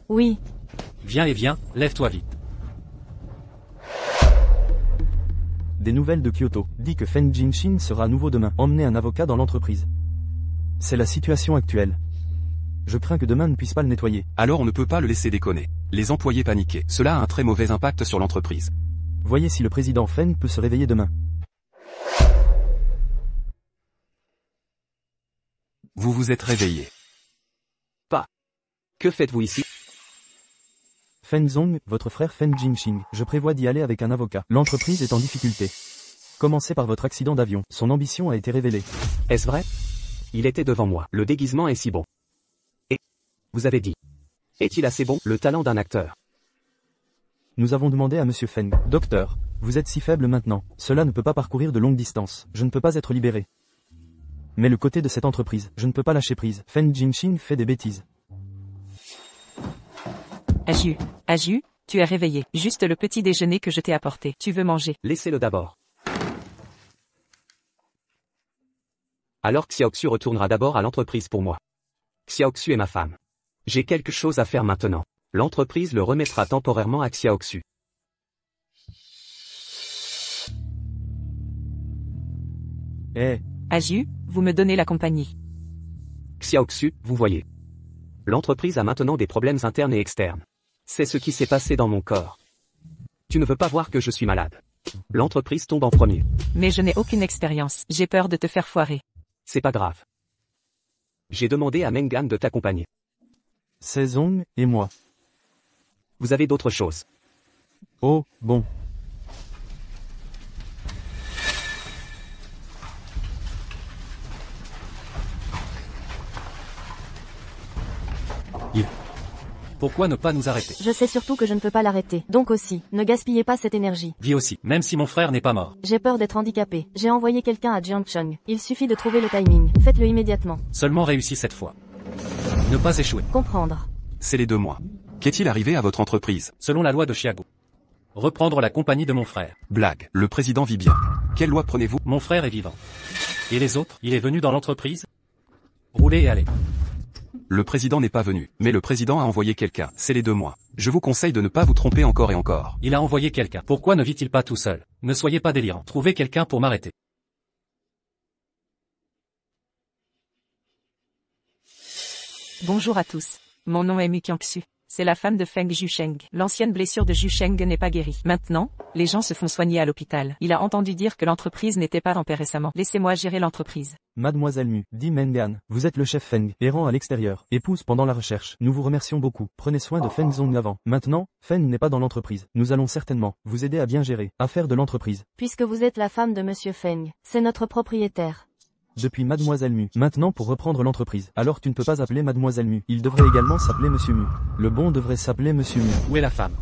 Oui. Viens et viens, lève-toi vite. Des nouvelles de Kyoto. Dit que Feng Jinshin sera à nouveau demain. Emmener un avocat dans l'entreprise. C'est la situation actuelle. Je crains que demain ne puisse pas le nettoyer. Alors on ne peut pas le laisser déconner. Les employés paniqués. Cela a un très mauvais impact sur l'entreprise. Voyez si le président Feng peut se réveiller demain. Vous vous êtes réveillé. Que faites-vous ici? Feng Zong, votre frère Feng Jinshin. Je prévois d'y aller avec un avocat. L'entreprise est en difficulté. Commencez par votre accident d'avion. Son ambition a été révélée. Est-ce vrai? Il était devant moi. Le déguisement est si bon. Et vous avez dit. Est-il assez bon? Le talent d'un acteur. Nous avons demandé à monsieur Feng. Docteur, vous êtes si faible maintenant. Cela ne peut pas parcourir de longues distances. Je ne peux pas être libéré. Mais le côté de cette entreprise, je ne peux pas lâcher prise. Feng Jinshin fait des bêtises. Aju, tu es réveillé. Juste le petit déjeuner que je t'ai apporté. Tu veux manger? Laissez-le d'abord. Alors Xiaoxu retournera d'abord à l'entreprise pour moi. Xiaoxu est ma femme. J'ai quelque chose à faire maintenant. L'entreprise le remettra temporairement à Xiaoxu. Aju, vous me donnez la compagnie. Xiaoxu, vous voyez. L'entreprise a maintenant des problèmes internes et externes. C'est ce qui s'est passé dans mon corps. Tu ne veux pas voir que je suis malade. L'entreprise tombe en premier. Mais je n'ai aucune expérience. J'ai peur de te faire foirer. C'est pas grave. J'ai demandé à Mengan de t'accompagner. C'est Zong et moi. Vous avez d'autres choses. Oh, bon. Pourquoi ne pas nous arrêter? Je sais surtout que je ne peux pas l'arrêter. Donc aussi, ne gaspillez pas cette énergie. Dis aussi, même si mon frère n'est pas mort. J'ai peur d'être handicapé. J'ai envoyé quelqu'un à Jiangcheng. Il suffit de trouver le timing. Faites-le immédiatement. Seulement réussi cette fois. Ne pas échouer. Comprendre. C'est les 2 mois. Qu'est-il arrivé à votre entreprise? Selon la loi de Chiago. Reprendre la compagnie de mon frère. Blague. Le président vit bien. Quelle loi prenez-vous? Mon frère est vivant. Et les autres? Il est venu dans l'entreprise? Roulez et allez. Le président n'est pas venu, mais le président a envoyé quelqu'un. C'est les 2 mois. Je vous conseille de ne pas vous tromper encore et encore. Il a envoyé quelqu'un. Pourquoi ne vit-il pas tout seul? Ne soyez pas délirant. Trouvez quelqu'un pour m'arrêter. Bonjour à tous. Mon nom est Mu Qiangxu. C'est la femme de Feng Jusheng. L'ancienne blessure de Jusheng n'est pas guérie. Maintenant, les gens se font soigner à l'hôpital. Il a entendu dire que l'entreprise n'était pas en paix récemment. Laissez-moi gérer l'entreprise. Mademoiselle Mu, dit Mengan, vous êtes le chef Feng, errant à l'extérieur, épouse pendant la recherche. Nous vous remercions beaucoup. Prenez soin de Feng Zong avant. Maintenant, Feng n'est pas dans l'entreprise. Nous allons certainement vous aider à bien gérer. Affaire de l'entreprise. Puisque vous êtes la femme de monsieur Feng, c'est notre propriétaire. Depuis Mademoiselle Mu. Maintenant pour reprendre l'entreprise. Alors tu ne peux pas appeler Mademoiselle Mu. Il devrait également s'appeler Monsieur Mu. Le bon devrait s'appeler Monsieur Mu. Où est la femme?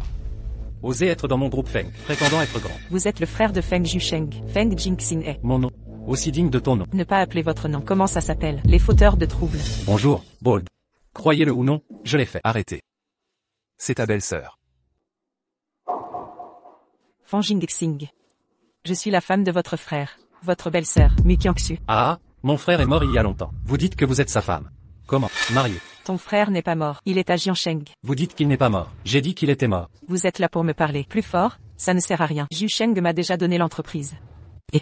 Osez être dans mon groupe Feng, prétendant être grand. Vous êtes le frère de Feng Jusheng. Feng Jingxin est. Mon nom. Aussi digne de ton nom. Ne pas appeler votre nom. Comment ça s'appelle? Les fauteurs de troubles. Bonjour, Bold. Croyez-le ou non, je l'ai fait. Arrêtez. C'est ta belle-sœur. Feng Jingxing. Je suis la femme de votre frère. Votre belle-sœur, Mu Qiangxu. Ah, mon frère est mort il y a longtemps. Vous dites que vous êtes sa femme. Comment? Marié. Ton frère n'est pas mort. Il est à Jiangcheng. Vous dites qu'il n'est pas mort. J'ai dit qu'il était mort. Vous êtes là pour me parler. Plus fort, ça ne sert à rien. Jusheng m'a déjà donné l'entreprise. Et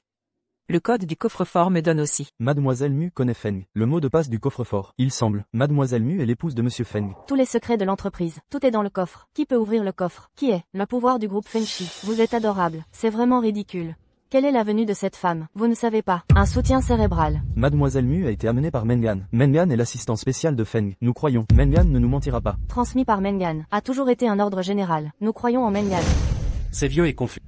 le code du coffre-fort me donne aussi. Mademoiselle Mu connaît Feng. Le mot de passe du coffre-fort. Il semble. Mademoiselle Mu est l'épouse de Monsieur Feng. Tous les secrets de l'entreprise. Tout est dans le coffre. Qui peut ouvrir le coffre? Qui est le pouvoir du groupe Fengshi? Vous êtes adorable. C'est vraiment ridicule. Quelle est la venue de cette femme? Vous ne savez pas. Un soutien cérébral. Mademoiselle Mu a été amenée par Mengan. Mengan est l'assistant spécial de Feng. Nous croyons. Mengan ne nous mentira pas. Transmis par Mengan. A toujours été un ordre général. Nous croyons en Mengan. C'est vieux et confus.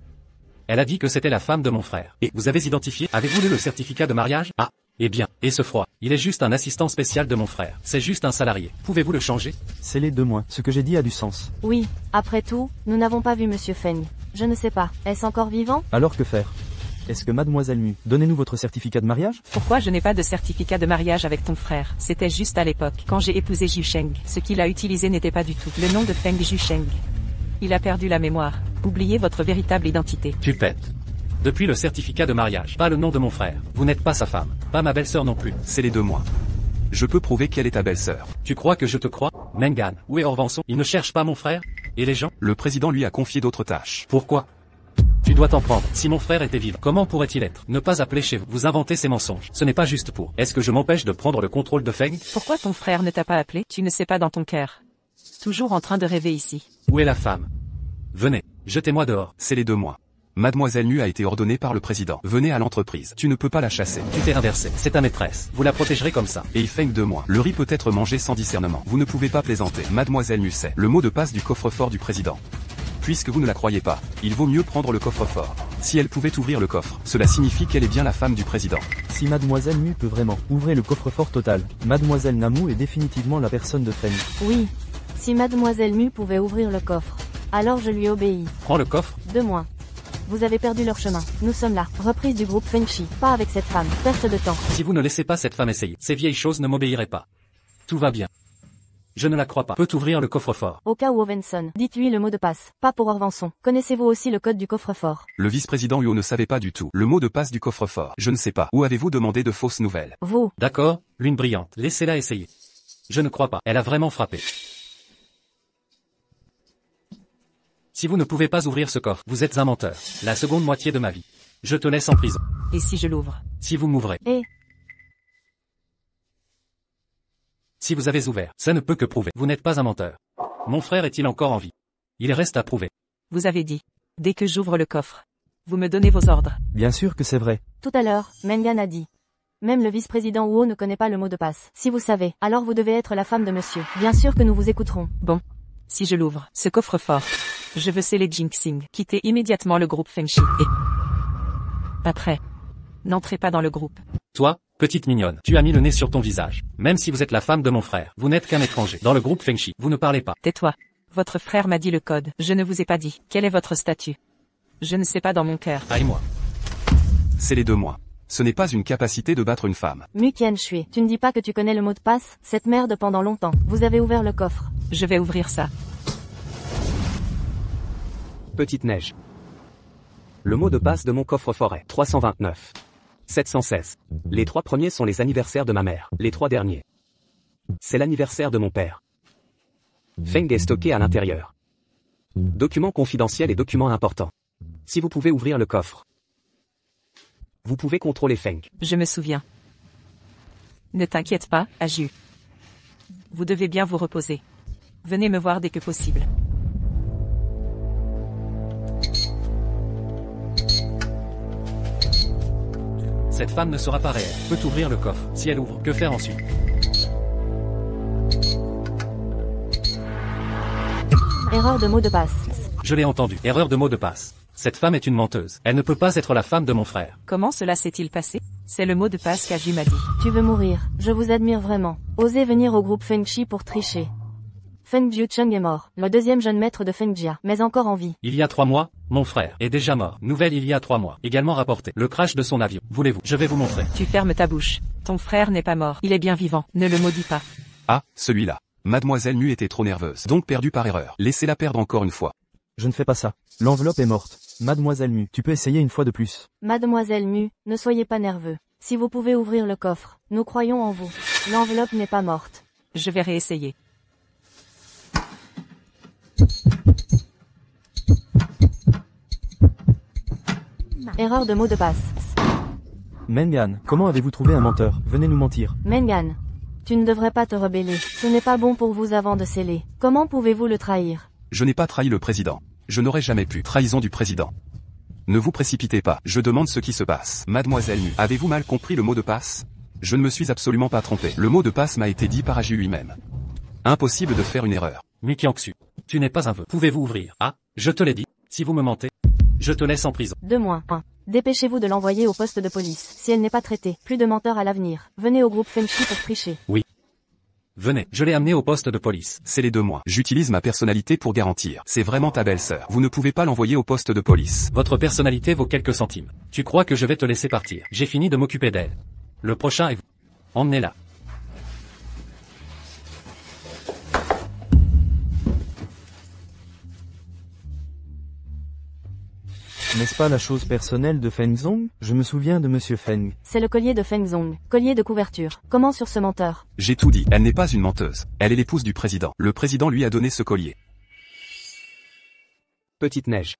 Elle a dit que c'était la femme de mon frère. Et vous avez identifié? Avez-vous lu le certificat de mariage? Ah. Eh bien, et ce froid, il est juste un assistant spécial de mon frère. C'est juste un salarié. Pouvez-vous le changer? C'est les 2 mois. Ce que j'ai dit a du sens. Oui, après tout, nous n'avons pas vu Monsieur Feng. Je ne sais pas, est-ce encore vivant? Alors que faire? Est-ce que mademoiselle Mu, donnez-nous votre certificat de mariage? Pourquoi je n'ai pas de certificat de mariage avec ton frère? C'était juste à l'époque, quand j'ai épousé Jusheng. Ce qu'il a utilisé n'était pas du tout le nom de Feng Jusheng. Il a perdu la mémoire. Oubliez votre véritable identité. Tu pètes. Depuis le certificat de mariage, pas le nom de mon frère. Vous n'êtes pas sa femme. Pas ma belle-sœur non plus. C'est les 2 mois. Je peux prouver qu'elle est ta belle-sœur. Tu crois que je te crois? Mengan, où est Orvanson? Il ne cherche pas mon frère? Et les gens? Le président lui a confié d'autres tâches. Pourquoi? Tu dois t'en prendre. Si mon frère était vivant, comment pourrait-il être? Ne pas appeler chez vous. Vous inventez ces mensonges. Ce n'est pas juste pour. Est-ce que je m'empêche de prendre le contrôle de Feng? Pourquoi ton frère ne t'a pas appelé? Tu ne sais pas dans ton cœur. Toujours en train de rêver ici. Où est la femme? Venez, jetez-moi dehors. C'est les 2 mois. Mademoiselle Mu a été ordonnée par le président. Venez à l'entreprise. Tu ne peux pas la chasser. Tu t'es inversé. C'est ta maîtresse. Vous la protégerez comme ça. Et Feng 2 mois. Le riz peut être mangé sans discernement. Vous ne pouvez pas plaisanter. Mademoiselle Mu sait le mot de passe du coffre-fort du président. Puisque vous ne la croyez pas, il vaut mieux prendre le coffre-fort. Si elle pouvait ouvrir le coffre, cela signifie qu'elle est bien la femme du président. Si mademoiselle Mu peut vraiment, ouvrez le coffre-fort total. Mademoiselle Namu est définitivement la personne de Feng. Oui. Si Mademoiselle Mu pouvait ouvrir le coffre, alors je lui obéis. Prends le coffre. 2 mois. Vous avez perdu leur chemin. Nous sommes là. Reprise du groupe Fengshi. Pas avec cette femme. Perte de temps. Si vous ne laissez pas cette femme essayer, ces vieilles choses ne m'obéiraient pas. Tout va bien. Je ne la crois pas. Peut ouvrir le coffre-fort. Au cas où Ovenson, dites-lui le mot de passe. Pas pour Orvanson. Connaissez-vous aussi le code du coffre-fort? Le vice-président Huo ne savait pas du tout le mot de passe du coffre-fort. Je ne sais pas. Où avez-vous demandé de fausses nouvelles? Vous. D'accord, lune brillante. Laissez-la essayer. Je ne crois pas. Elle a vraiment frappé. Si vous ne pouvez pas ouvrir ce coffre, vous êtes un menteur. La seconde moitié de ma vie. Je te laisse en prison. Et si je l'ouvre? Si vous m'ouvrez. Et Si vous avez ouvert, ça ne peut que prouver. Vous n'êtes pas un menteur. Mon frère est-il encore en vie? Il reste à prouver. Vous avez dit. Dès que j'ouvre le coffre. Vous me donnez vos ordres. Bien sûr que c'est vrai. tout à l'heure, Mengan a dit. Même le vice-président Huo ne connaît pas le mot de passe. Si vous savez, alors vous devez être la femme de monsieur. Bien sûr que nous vous écouterons. Bon. Si je l'ouvre, ce coffre-fort. Je veux sceller Jinxing. Quittez immédiatement le groupe Fengshi. Et après. N'entrez pas dans le groupe. Toi, petite mignonne, tu as mis le nez sur ton visage. Même si vous êtes la femme de mon frère, vous n'êtes qu'un étranger. Dans le groupe Fengshi, vous ne parlez pas. Tais-toi. Votre frère m'a dit le code. Je ne vous ai pas dit. Quel est votre statut? Je ne sais pas dans mon cœur. Aïe-moi. C'est les 2 mois. Ce n'est pas une capacité de battre une femme. Mu Qianshui, tu ne dis pas que tu connais le mot de passe? Cette merde pendant longtemps. Vous avez ouvert le coffre. Je vais ouvrir ça. Petite neige. Le mot de passe de mon coffre-fort est 329. 716. Les 3 premiers sont les anniversaires de ma mère. Les 3 derniers. C'est l'anniversaire de mon père. Feng est stocké à l'intérieur. Documents confidentiels et documents importants. Si vous pouvez ouvrir le coffre, vous pouvez contrôler Feng. Je me souviens. Ne t'inquiète pas, Aju. Vous devez bien vous reposer. Venez me voir dès que possible. Cette femme ne sera pas réelle. Peut ouvrir le coffre. Si elle ouvre, que faire ensuite? Erreur de mot de passe. Je l'ai entendu. Erreur de mot de passe. Cette femme est une menteuse. Elle ne peut pas être la femme de mon frère. Comment cela s'est-il passé? C'est le mot de passe qu'Aju m'a dit. Tu veux mourir. Je vous admire vraiment. Osez venir au groupe Fengshi pour tricher. Feng Jiucheng est mort. Le deuxième jeune maître de Fengjia, mais encore en vie. Il y a 3 mois, mon frère est déjà mort. Nouvelle il y a 3 mois. Également rapporté. Le crash de son avion. Voulez-vous? Je vais vous montrer. Tu fermes ta bouche. Ton frère n'est pas mort. Il est bien vivant. Ne le maudis pas. Ah, celui-là. Mademoiselle Mu était trop nerveuse. Donc perdue par erreur. Laissez-la perdre encore une fois. Je ne fais pas ça. L'enveloppe est morte. Mademoiselle Mu, tu peux essayer une fois de plus. Mademoiselle Mu, ne soyez pas nerveux. Si vous pouvez ouvrir le coffre, nous croyons en vous. L'enveloppe n'est pas morte. Je vais réessayer. Erreur de mot de passe. Mengan, comment avez-vous trouvé un menteur? Venez nous mentir. Mengan, tu ne devrais pas te rebeller. Ce n'est pas bon pour vous avant de sceller. Comment pouvez-vous le trahir? Je n'ai pas trahi le président. Je n'aurais jamais pu. Trahison du président. Ne vous précipitez pas. Je demande ce qui se passe. Mademoiselle Mu, avez-vous mal compris le mot de passe? Je ne me suis absolument pas trompé. Le mot de passe m'a été dit par Aju lui-même. Impossible de faire une erreur. Mikiangsu, tu n'es pas un vœu. Pouvez-vous ouvrir? Ah, je te l'ai dit. Si vous me mentez. Je te laisse en prison. 2-1. Dépêchez-vous de l'envoyer au poste de police. Si elle n'est pas traitée, plus de menteurs à l'avenir. Venez au groupe Feng Shui pour tricher. Venez, je l'ai amené au poste de police. C'est les 2 mois. J'utilise ma personnalité pour garantir. C'est vraiment ta belle-sœur. Vous ne pouvez pas l'envoyer au poste de police. Votre personnalité vaut quelques centimes. Tu crois que je vais te laisser partir? J'ai fini de m'occuper d'elle. Le prochain est vous. Emmenez-la. N'est-ce pas la chose personnelle de Feng Zong? Je me souviens de Monsieur Feng. C'est le collier de Feng Zong. Collier de couverture. Comment sur ce menteur? J'ai tout dit. Elle n'est pas une menteuse. Elle est l'épouse du président. Le président lui a donné ce collier. Petite Neige.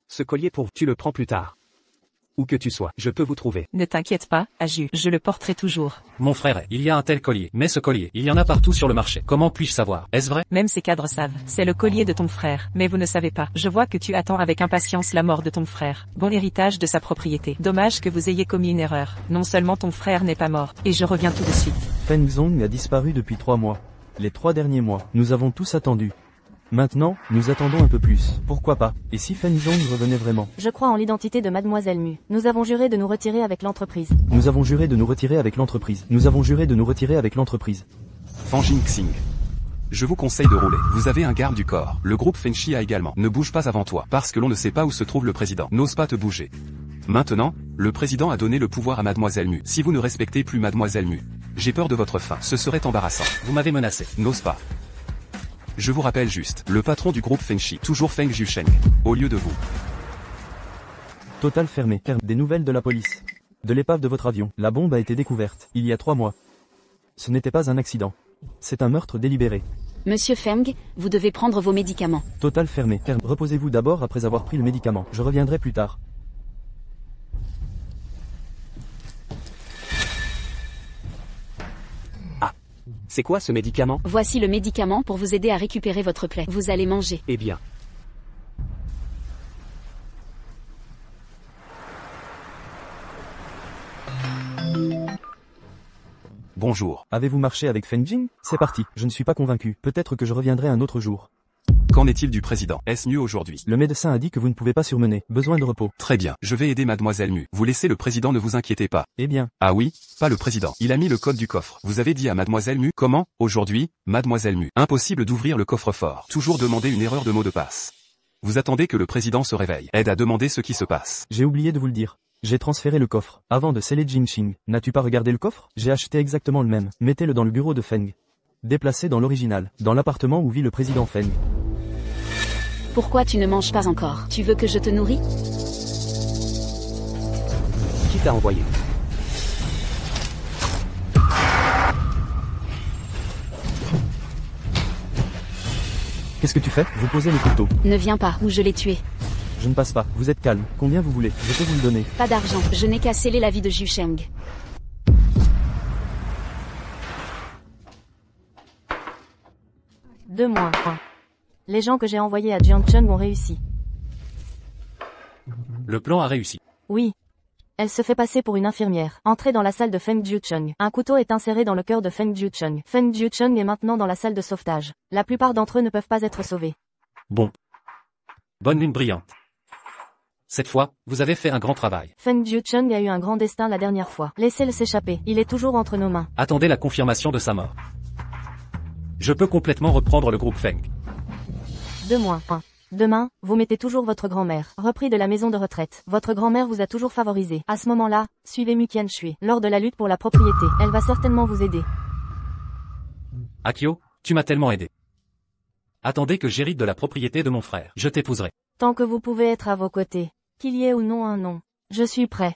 Ce collier pour tu le prends plus tard. Où que tu sois, je peux vous trouver. Ne t'inquiète pas, Aju, je le porterai toujours. Mon frère, il y a un tel collier. Mais ce collier, il y en a partout sur le marché. Comment puis-je savoir? Est-ce vrai? Même ces cadres savent. C'est le collier de ton frère. Mais vous ne savez pas. Je vois que tu attends avec impatience la mort de ton frère. Bon héritage de sa propriété. Dommage que vous ayez commis une erreur. Non seulement ton frère n'est pas mort, et je reviens tout de suite. Feng Zong a disparu depuis 3 mois. Les 3 derniers mois, nous avons tous attendu. Maintenant, nous attendons un peu plus. Pourquoi pas? Et si Feng Zong revenait vraiment? Je crois en l'identité de Mademoiselle Mu. Nous avons juré de nous retirer avec l'entreprise. Nous avons juré de nous retirer avec l'entreprise. Nous avons juré de nous retirer avec l'entreprise. Fang Jingxing. Je vous conseille de rouler. Vous avez un garde du corps. Le groupe Feng Shi a également. Ne bouge pas avant toi, parce que l'on ne sait pas où se trouve le président. N'ose pas te bouger. Maintenant, le président a donné le pouvoir à Mademoiselle Mu. Si vous ne respectez plus Mademoiselle Mu, j'ai peur de votre fin. Ce serait embarrassant. Vous m'avez menacé. N'ose pas. Je vous rappelle juste, le patron du groupe Feng Shi, toujours Feng Jusheng, au lieu de vous. Total fermé. Des nouvelles de la police. De l'épave de votre avion. La bombe a été découverte, il y a 3 mois. Ce n'était pas un accident. C'est un meurtre délibéré. Monsieur Feng, vous devez prendre vos médicaments. Total fermé. Reposez-vous d'abord après avoir pris le médicament. Je reviendrai plus tard. C'est quoi ce médicament? Voici le médicament pour vous aider à récupérer votre plaie. Vous allez manger. Eh bien. Bonjour. Avez-vous marché avec Feng Jing? C'est parti. Je ne suis pas convaincu. Peut-être que je reviendrai un autre jour. Qu'en est-il du président? Est-ce mieux aujourd'hui? Le médecin a dit que vous ne pouvez pas surmener. Besoin de repos. Très bien. Je vais aider Mademoiselle Mu. Vous laissez le président, ne vous inquiétez pas. Eh bien. Ah oui, pas le président. Il a mis le code du coffre. Vous avez dit à Mademoiselle Mu, comment? Aujourd'hui, Mademoiselle Mu. Impossible d'ouvrir le coffre-fort. Toujours demander une erreur de mot de passe. Vous attendez que le président se réveille. Aide à demander ce qui se passe. J'ai oublié de vous le dire. J'ai transféré le coffre. Avant de sceller Jingxing. N'as-tu pas regardé le coffre? J'ai acheté exactement le même. Mettez-le dans le bureau de Feng. Déplacé dans l'original. Dans l'appartement où vit le président Feng. Pourquoi tu ne manges pas encore? Tu veux que je te nourris? Qui t'a envoyé? Qu'est-ce que tu fais? Vous posez le couteau. Ne viens pas, ou je l'ai tué. Je ne passe pas. Vous êtes calme. Combien vous voulez? Je peux vous le donner. Pas d'argent. Je n'ai qu'à sceller la vie de Jusheng. -1. Les gens que j'ai envoyés à Jiangcheng ont réussi. Le plan a réussi. Oui. Elle se fait passer pour une infirmière. Entrez dans la salle de Feng Jiucheng. Un couteau est inséré dans le cœur de Feng Jiucheng. Feng Jiucheng est maintenant dans la salle de sauvetage. La plupart d'entre eux ne peuvent pas être sauvés. Bon. Bonne lune brillante. Cette fois, vous avez fait un grand travail. Feng Jiucheng a eu un grand destin la dernière fois. Laissez-le s'échapper. Il est toujours entre nos mains. Attendez la confirmation de sa mort. Je peux complètement reprendre le groupe Feng. 2-1. Demain, vous mettez toujours votre grand-mère. Repris de la maison de retraite. Votre grand-mère vous a toujours favorisé. À ce moment-là, suivez Mu Qianshui. Lors de la lutte pour la propriété, elle va certainement vous aider. Akio, tu m'as tellement aidé. Attendez que j'hérite de la propriété de mon frère. Je t'épouserai. Tant que vous pouvez être à vos côtés. Qu'il y ait ou non un nom. Je suis prêt.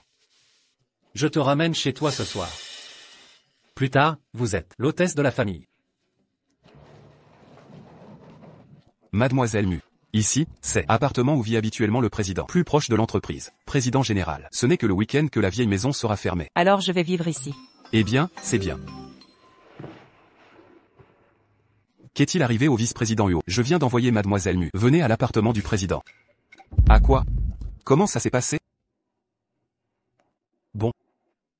Je te ramène chez toi ce soir. Plus tard, vous êtes l'hôtesse de la famille. Mademoiselle Mu. Ici, c'est appartement où vit habituellement le président, plus proche de l'entreprise. Président général. Ce n'est que le week-end que la vieille maison sera fermée. Alors je vais vivre ici. Eh bien, c'est bien. Qu'est-il arrivé au vice-président Huo? Je viens d'envoyer Mademoiselle Mu. Venez à l'appartement du président. À quoi? Comment ça s'est passé? Bon.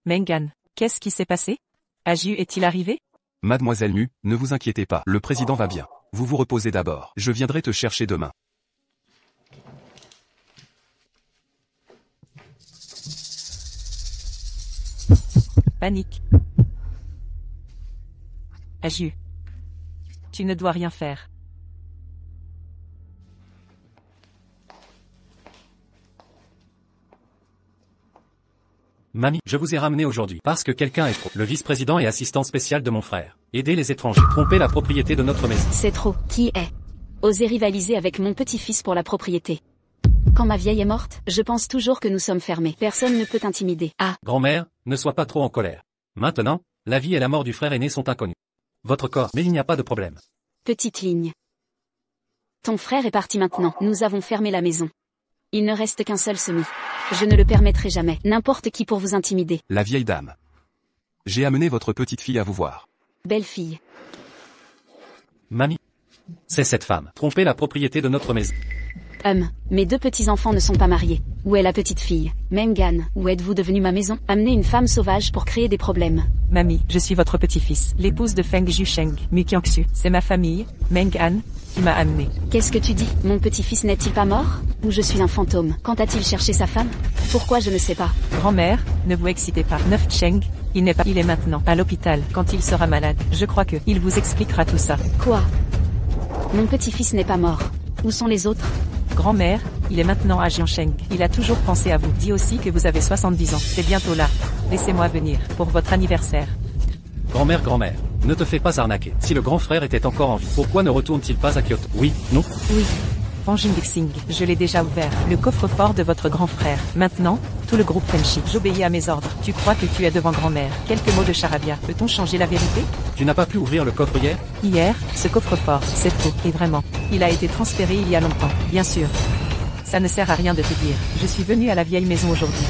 Mengan, qu'est-ce qui s'est passé? Aju est-il arrivé? Mademoiselle Mu, ne vous inquiétez pas, le président va bien. Vous vous reposez d'abord. Je viendrai te chercher demain. Panique. Aju. Tu ne dois rien faire. Mamie, je vous ai ramené aujourd'hui parce que quelqu'un est trop. Le vice-président et assistant spécial de mon frère. Aider les étrangers. Tromper la propriété de notre maison. C'est trop. Qui est? Oser rivaliser avec mon petit-fils pour la propriété. Quand ma vieille est morte, je pense toujours que nous sommes fermés. Personne ne peut t'intimider. Ah. Grand-mère, ne sois pas trop en colère. Maintenant, la vie et la mort du frère aîné sont inconnus. Votre corps, mais il n'y a pas de problème. Petite ligne. Ton frère est parti maintenant. Nous avons fermé la maison. Il ne reste qu'un seul semi. Je ne le permettrai jamais. N'importe qui pour vous intimider. La vieille dame. J'ai amené votre petite fille à vous voir. Belle fille. Mamie. C'est cette femme. Tromper la propriété de notre maison. Mes 2 petits-enfants ne sont pas mariés. Où est la petite fille? Mengan, où êtes-vous devenu ma maison? Amener une femme sauvage pour créer des problèmes. Mamie, je suis votre petit-fils, l'épouse de Feng Jusheng, Mukyangsu. C'est ma famille, Mengan, qui m'a amené. Qu'est-ce que tu dis? Mon petit-fils n'est-il pas mort? Ou je suis un fantôme? Quand a-t-il cherché sa femme? Pourquoi je ne sais pas? Grand-mère, ne vous excitez pas. Neuf Cheng, il est maintenant à l'hôpital quand il sera malade. Je crois que il vous expliquera tout ça. Quoi? Mon petit-fils n'est pas mort. Où sont les autres? Grand-mère, il est maintenant à Jiansheng. Il a toujours pensé à vous. Dis aussi que vous avez 70 ans. C'est bientôt là. Laissez-moi venir, pour votre anniversaire. Grand-mère, ne te fais pas arnaquer. Si le grand frère était encore en vie, pourquoi ne retourne-t-il pas à Kyoto? Oui, non? Oui. Fanjin Dixing, je l'ai déjà ouvert. Le coffre-fort de votre grand frère. Maintenant, tout le groupe Fenshi. J'obéis à mes ordres. Tu crois que tu es devant grand-mère. Quelques mots de charabia. Peut-on changer la vérité? Tu n'as pas pu ouvrir le coffre hier? Hier, ce coffre-fort, c'est faux. Et vraiment, il a été transféré il y a longtemps. Bien sûr. Ça ne sert à rien de te dire. Je suis venu à la vieille maison aujourd'hui.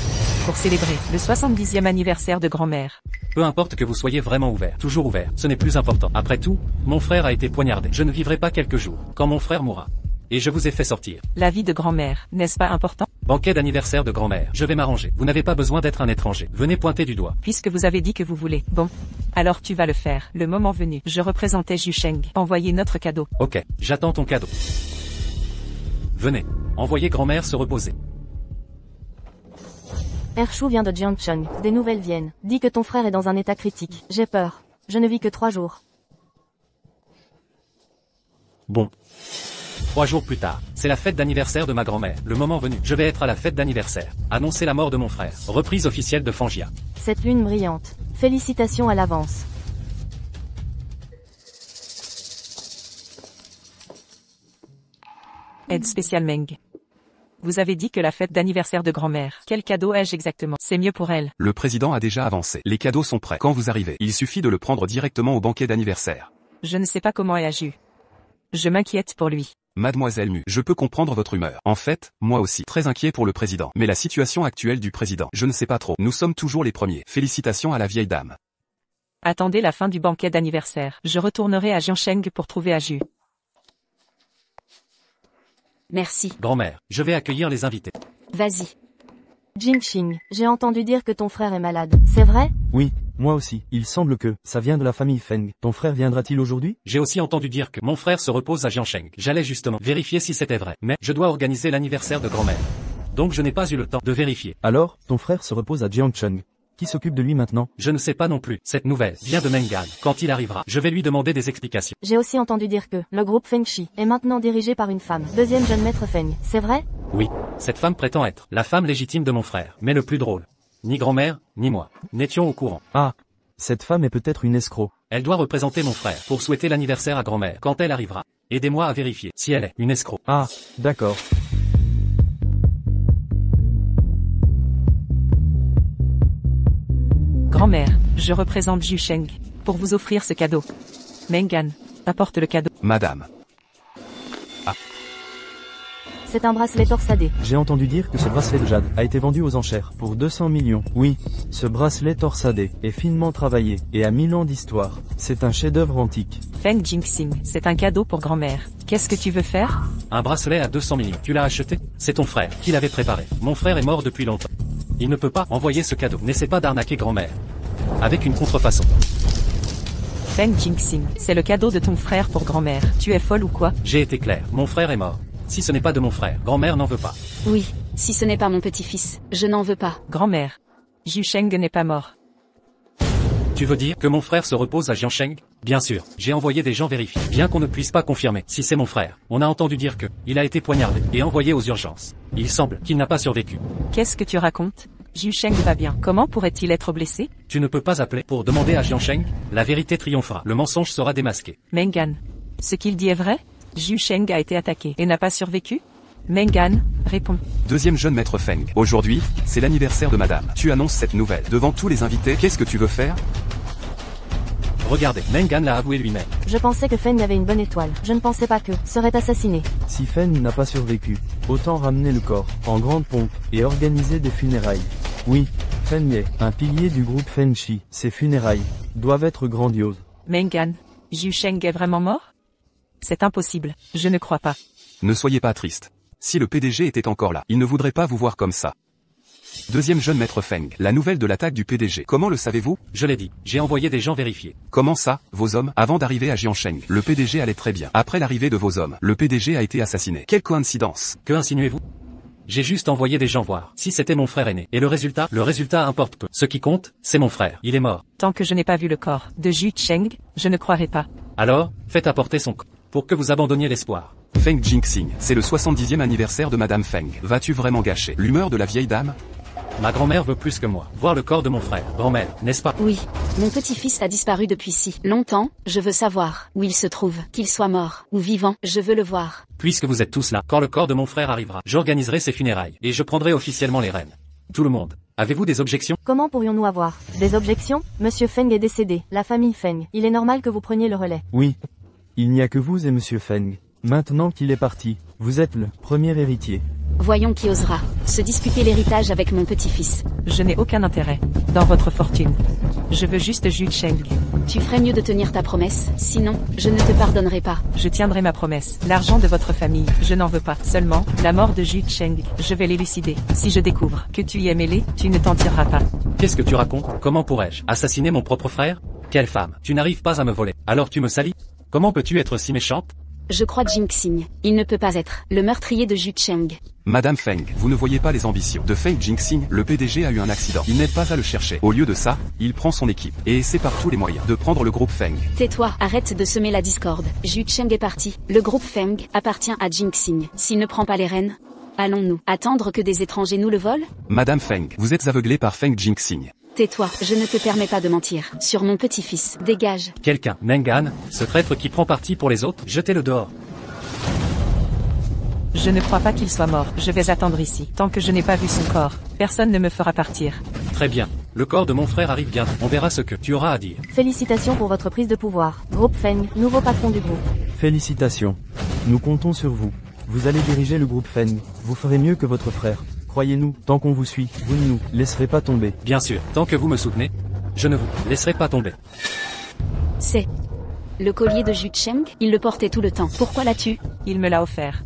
Pour célébrer le 70e anniversaire de grand-mère. Peu importe que vous soyez vraiment ouvert, toujours ouvert, ce n'est plus important. Après tout, mon frère a été poignardé. Je ne vivrai pas quelques jours, quand mon frère mourra. Et je vous ai fait sortir. La vie de grand-mère, n'est-ce pas important? Banquet d'anniversaire de grand-mère. Je vais m'arranger. Vous n'avez pas besoin d'être un étranger. Venez pointer du doigt. Puisque vous avez dit que vous voulez. Bon. Alors tu vas le faire. Le moment venu. Je représentais Jusheng. Envoyez notre cadeau. Ok, j'attends ton cadeau. Venez. Envoyez grand-mère se reposer. Ershu vient de Jiangcheng. Des nouvelles viennent. Dis que ton frère est dans un état critique. J'ai peur. Je ne vis que 3 jours. Bon. 3 jours plus tard, c'est la fête d'anniversaire de ma grand-mère. Le moment venu, je vais être à la fête d'anniversaire. Annoncer la mort de mon frère. Reprise officielle de Fangia. Cette lune brillante. Félicitations à l'avance. Aide spéciale Meng. Vous avez dit que la fête d'anniversaire de grand-mère. Quel cadeau ai-je exactement? C'est mieux pour elle. Le président a déjà avancé. Les cadeaux sont prêts. Quand vous arrivez, il suffit de le prendre directement au banquet d'anniversaire. Je ne sais pas comment est Aju. Je m'inquiète pour lui. Mademoiselle Mu, je peux comprendre votre humeur. En fait, moi aussi, très inquiet pour le président. Mais la situation actuelle du président, je ne sais pas trop. Nous sommes toujours les premiers. Félicitations à la vieille dame. Attendez la fin du banquet d'anniversaire. Je retournerai à Jiansheng pour trouver Aju. Merci. Grand-mère, je vais accueillir les invités. Vas-y. Jingxing, j'ai entendu dire que ton frère est malade. C'est vrai? Oui, moi aussi. Il semble que ça vient de la famille Feng. Ton frère viendra-t-il aujourd'hui? J'ai aussi entendu dire que mon frère se repose à Jiansheng. J'allais justement vérifier si c'était vrai. Mais je dois organiser l'anniversaire de grand-mère. Donc je n'ai pas eu le temps de vérifier. Alors, ton frère se repose à Jiangcheng. Qui s'occupe de lui maintenant? Je ne sais pas non plus. Cette nouvelle vient de Mengan. Quand il arrivera, je vais lui demander des explications. J'ai aussi entendu dire que le groupe Fengshi est maintenant dirigé par une femme. Deuxième jeune maître Feng. C'est vrai? Oui. Cette femme prétend être la femme légitime de mon frère. Mais le plus drôle, ni grand-mère, ni moi n'étions au courant. Ah, cette femme est peut-être une escroc. Elle doit représenter mon frère pour souhaiter l'anniversaire à grand-mère quand elle arrivera. Aidez-moi à vérifier si elle est une escroc. Ah, d'accord. Grand-mère, je représente Jusheng pour vous offrir ce cadeau. Mengan, apporte le cadeau. Madame. C'est un bracelet torsadé. J'ai entendu dire que ce bracelet de jade a été vendu aux enchères pour 200 millions. Oui, ce bracelet torsadé est finement travaillé et a 1000 ans d'histoire. C'est un chef-d'œuvre antique. Feng Jingxing, c'est un cadeau pour grand-mère. Qu'est-ce que tu veux faire? Un bracelet à 200 millions. Tu l'as acheté? C'est ton frère qui l'avait préparé. Mon frère est mort depuis longtemps. Il ne peut pas envoyer ce cadeau. N'essaie pas d'arnaquer grand-mère. Avec une contrefaçon. Feng Jingxing, c'est le cadeau de ton frère pour grand-mère. Tu es folle ou quoi? J'ai été clair. Mon frère est mort. Si ce n'est pas de mon frère, grand-mère n'en veut pas. Oui, si ce n'est pas mon petit-fils, je n'en veux pas. Grand-mère. Jusheng n'est pas mort. Tu veux dire que mon frère se repose à Jiansheng? Bien sûr, j'ai envoyé des gens vérifier. Bien qu'on ne puisse pas confirmer si c'est mon frère, on a entendu dire que il a été poignardé et envoyé aux urgences. Il semble qu'il n'a pas survécu. Qu'est-ce que tu racontes? Jiusheng va bien. Comment pourrait-il être blessé? Tu ne peux pas appeler pour demander à Jiansheng. La vérité triomphera. Le mensonge sera démasqué. Mengan. Ce qu'il dit est vrai? Jiusheng a été attaqué et n'a pas survécu? Mengan, réponds. Deuxième jeune maître Feng. Aujourd'hui, c'est l'anniversaire de madame. Tu annonces cette nouvelle devant tous les invités. Qu'est-ce que tu veux faire? Regardez, Mengan l'a avoué lui-même. Je pensais que Feng avait une bonne étoile. Je ne pensais pas que serait assassiné. Si Feng n'a pas survécu, autant ramener le corps, en grande pompe, et organiser des funérailles. Oui, Feng est un pilier du groupe Fengshi. Ces funérailles doivent être grandioses. Mengan, Jiusheng est vraiment mort? C'est impossible, je ne crois pas. Ne soyez pas triste. Si le PDG était encore là, il ne voudrait pas vous voir comme ça. Deuxième jeune maître Feng. La nouvelle de l'attaque du PDG. Comment le savez-vous? Je l'ai dit, j'ai envoyé des gens vérifier. Comment ça, vos hommes? Avant d'arriver à Jiansheng, le PDG allait très bien. Après l'arrivée de vos hommes, le PDG a été assassiné. Quelle coïncidence? Que insinuez-vous? J'ai juste envoyé des gens voir si c'était mon frère aîné. Et le résultat importe peu. Ce qui compte, c'est mon frère. Il est mort. Tant que je n'ai pas vu le corps de Jiusheng, je ne croirai pas. Alors, faites apporter son corps pour que vous abandonniez l'espoir. Feng Jingxing, c'est le 70e anniversaire de madame Feng. Vas-tu vraiment gâcher l'humeur de la vieille dame? Ma grand-mère veut plus que moi voir le corps de mon frère. Grand-mère, n'est-ce pas? Oui. Mon petit-fils a disparu depuis si longtemps, je veux savoir où il se trouve, qu'il soit mort ou vivant, je veux le voir. Puisque vous êtes tous là, quand le corps de mon frère arrivera, j'organiserai ses funérailles et je prendrai officiellement les rênes. Tout le monde. Avez-vous des objections? Comment pourrions-nous avoir des objections? Monsieur Feng est décédé, la famille Feng. Il est normal que vous preniez le relais. Oui. Il n'y a que vous et Monsieur Feng. Maintenant qu'il est parti, vous êtes le premier héritier. Voyons qui osera se disputer l'héritage avec mon petit-fils. Je n'ai aucun intérêt dans votre fortune. Je veux juste Jiusheng. Tu ferais mieux de tenir ta promesse, sinon, je ne te pardonnerai pas. Je tiendrai ma promesse. L'argent de votre famille, je n'en veux pas. Seulement, la mort de Jiusheng, je vais l'élucider. Si je découvre que tu y es mêlé, tu ne t'en tireras pas. Qu'est-ce que tu racontes? Comment pourrais-je assassiner mon propre frère? Quelle femme? Tu n'arrives pas à me voler. Alors tu me salis? Comment peux-tu être si méchante? Je crois Jingxing. Il ne peut pas être le meurtrier de Jiusheng. Madame Feng, vous ne voyez pas les ambitions de Feng Jingxing. Le PDG a eu un accident. Il n'aide pas à le chercher. Au lieu de ça, il prend son équipe et essaie par tous les moyens de prendre le groupe Feng. Tais-toi, arrête de semer la discorde. Jiusheng est parti. Le groupe Feng appartient à Jingxing. S'il ne prend pas les rênes, allons-nous attendre que des étrangers nous le volent? Madame Feng, vous êtes aveuglée par Feng Jingxing. Tais-toi, je ne te permets pas de mentir. Sur mon petit-fils, dégage. Quelqu'un, Mengan, ce traître qui prend parti pour les autres, jetez-le dehors. Je ne crois pas qu'il soit mort. Je vais attendre ici. Tant que je n'ai pas vu son corps, personne ne me fera partir. Très bien. Le corps de mon frère arrive bientôt. On verra ce que tu auras à dire. Félicitations pour votre prise de pouvoir. Groupe Feng, nouveau patron du groupe. Félicitations. Nous comptons sur vous. Vous allez diriger le groupe Feng. Vous ferez mieux que votre frère. Croyez-nous, tant qu'on vous suit, vous ne nous laisserez pas tomber. Bien sûr, tant que vous me soutenez, je ne vous laisserai pas tomber. C'est le collier de Jiusheng. Il le portait tout le temps. Pourquoi l'as-tu? Il me l'a offert.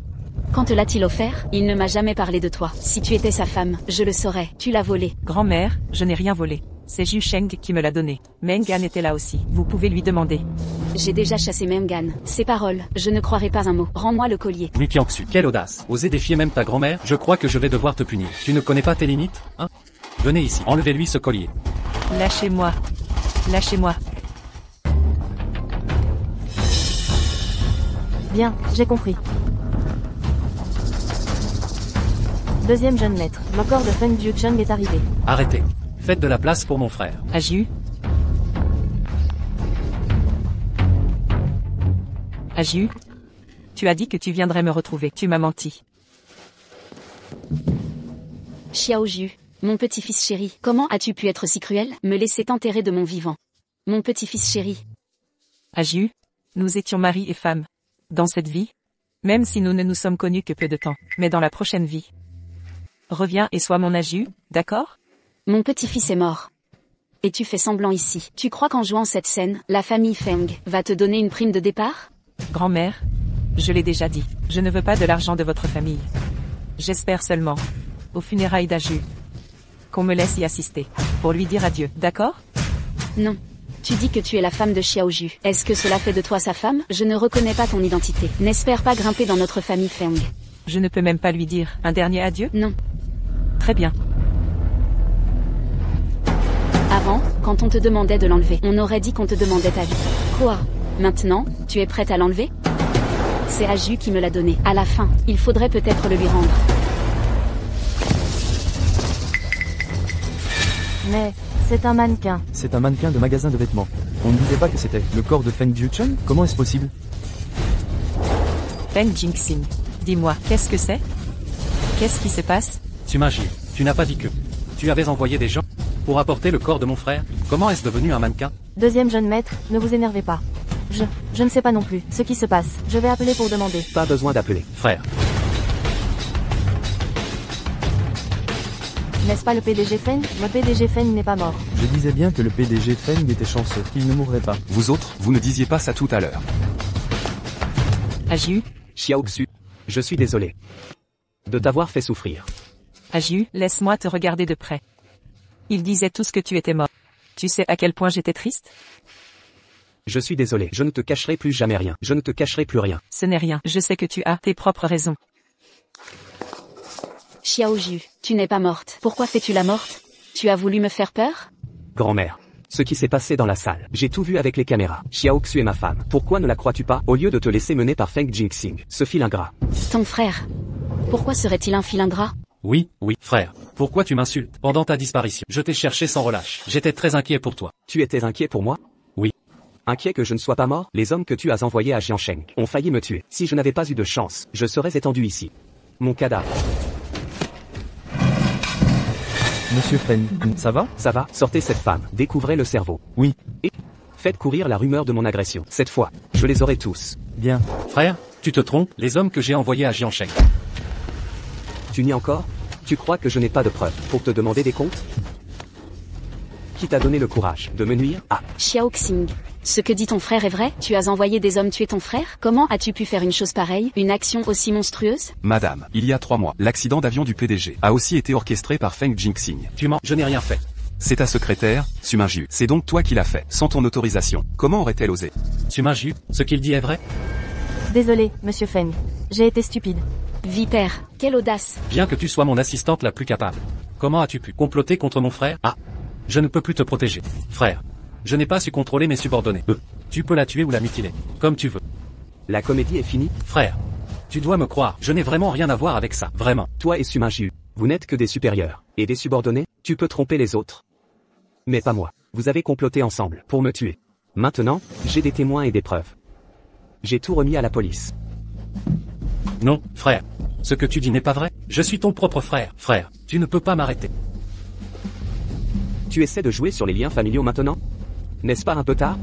Quand te l'a-t-il offert? Il ne m'a jamais parlé de toi. Si tu étais sa femme, je le saurais. Tu l'as volé. Grand-mère, je n'ai rien volé. C'est Jiusheng qui me l'a donné. Mengan était là aussi. Vous pouvez lui demander. J'ai déjà chassé Mengan. Ses paroles, je ne croirai pas un mot. Rends-moi le collier. Mikiangsu, quelle audace. Oser défier même ta grand-mère? Je crois que je vais devoir te punir. Tu ne connais pas tes limites, hein? Venez ici, enlevez-lui ce collier. Lâchez-moi. Lâchez-moi. Bien, j'ai compris. Deuxième jeune maître, le corps de Feng Jiusheng est arrivé. Arrêtez. Faites de la place pour mon frère. Aju. Aju. Tu as dit que tu viendrais me retrouver. Tu m'as menti. Xiaoju, mon petit-fils chéri, comment as-tu pu être si cruel, me laisser t'enterrer de mon vivant? Mon petit-fils chéri. Aju. Nous étions mari et femme. Dans cette vie. Même si nous ne nous sommes connus que peu de temps. Mais dans la prochaine vie. Reviens et sois mon Aju, d'accord? Mon petit-fils est mort. Et tu fais semblant ici. Tu crois qu'en jouant cette scène, la famille Feng va te donner une prime de départ? Grand-mère, je l'ai déjà dit, je ne veux pas de l'argent de votre famille. J'espère seulement, aux funérailles d'Aju, qu'on me laisse y assister, pour lui dire adieu, d'accord? Non. Tu dis que tu es la femme de Xiaoju. Est-ce que cela fait de toi sa femme? Je ne reconnais pas ton identité. N'espère pas grimper dans notre famille Feng. Je ne peux même pas lui dire un dernier adieu? Non. Très bien. Avant Avant, quand on te demandait de l'enlever, on aurait dit qu'on te demandait ta vie. Quoi? Maintenant, tu es prête à l'enlever? C'est Aju qui me l'a donné. À la fin, il faudrait peut-être le lui rendre. Mais, c'est un mannequin. C'est un mannequin de magasin de vêtements. On ne disait pas que c'était le corps de Feng Jiuchun? Comment est-ce possible? Feng Jinxing. Dis-moi, qu'est-ce que c'est? Qu'est-ce qui se passe? Sima Jiu, tu n'as pas dit que tu avais envoyé des gens pour apporter le corps de mon frère. Comment est-ce devenu un mannequin? Deuxième jeune maître, ne vous énervez pas. Je ne sais pas non plus ce qui se passe. Je vais appeler pour demander. Pas besoin d'appeler. Frère. N'est-ce pas le PDG Feng? Le PDG Feng n'est pas mort. Je disais bien que le PDG Feng était chanceux, qu'il ne mourrait pas. Vous autres, vous ne disiez pas ça tout à l'heure. Aju, Xiao Xu, je suis désolé de t'avoir fait souffrir. Aju, laisse-moi te regarder de près. Il disait tous que tu étais mort. Tu sais à quel point j'étais triste? Je suis désolé, je ne te cacherai plus jamais rien. Je ne te cacherai plus rien. Ce n'est rien, je sais que tu as tes propres raisons. Xiaoju, tu n'es pas morte. Pourquoi fais-tu la morte? Tu as voulu me faire peur? Grand-mère. Ce qui s'est passé dans la salle. J'ai tout vu avec les caméras. Xiao Xu est ma femme. Pourquoi ne la crois-tu pas, au lieu de te laisser mener par Feng Jinxing, ce fil ingrat? Ton frère. Pourquoi serait-il un fil ingrat? Oui, frère. Pourquoi tu m'insultes? Pendant ta disparition, je t'ai cherché sans relâche. J'étais très inquiet pour toi. Tu étais inquiet pour moi? Oui. Inquiet que je ne sois pas mort? Les hommes que tu as envoyés à Jiansheng ont failli me tuer. Si je n'avais pas eu de chance, je serais étendu ici. Mon cadavre. Monsieur Feng, ça va? Ça va, sortez cette femme, découvrez le cerveau. Oui. Et faites courir la rumeur de mon agression. Cette fois, je les aurai tous. Bien. Frère, tu te trompes, les hommes que j'ai envoyés à Jiansheng. Tu nies encore? Tu crois que je n'ai pas de preuves pour te demander des comptes? Qui t'a donné le courage de me nuire? Ah, Xiao Xing. Ce que dit ton frère est vrai? Tu as envoyé des hommes tuer ton frère? Comment as-tu pu faire une chose pareille? Une action aussi monstrueuse? Madame, il y a 3 mois, l'accident d'avion du PDG a aussi été orchestré par Feng Jinxing. Tu mens, je n'ai rien fait. C'est ta secrétaire, Sima Jiu. C'est donc toi qui l'as fait, sans ton autorisation. Comment aurait-elle osé? Sima Jiu, ce qu'il dit est vrai? Désolé, monsieur Feng. J'ai été stupide. Vipère, quelle audace! Bien que tu sois mon assistante la plus capable. Comment as-tu pu comploter contre mon frère? Ah, je ne peux plus te protéger. Frère, je n'ai pas su contrôler mes subordonnés. Tu peux la tuer ou la mutiler, comme tu veux. la comédie est finie? Frère, tu dois me croire, je n'ai vraiment rien à voir avec ça, vraiment. Toi et Sima Jiu, vous n'êtes que des supérieurs. Et des subordonnés? Tu peux tromper les autres. Mais pas moi. Vous avez comploté ensemble, pour me tuer. Maintenant, j'ai des témoins et des preuves. J'ai tout remis à la police. Non, frère. Ce que tu dis n'est pas vrai. Je suis ton propre frère. Frère, tu ne peux pas m'arrêter. Tu essaies de jouer sur les liens familiaux maintenant? N'est-ce pas un peu tard?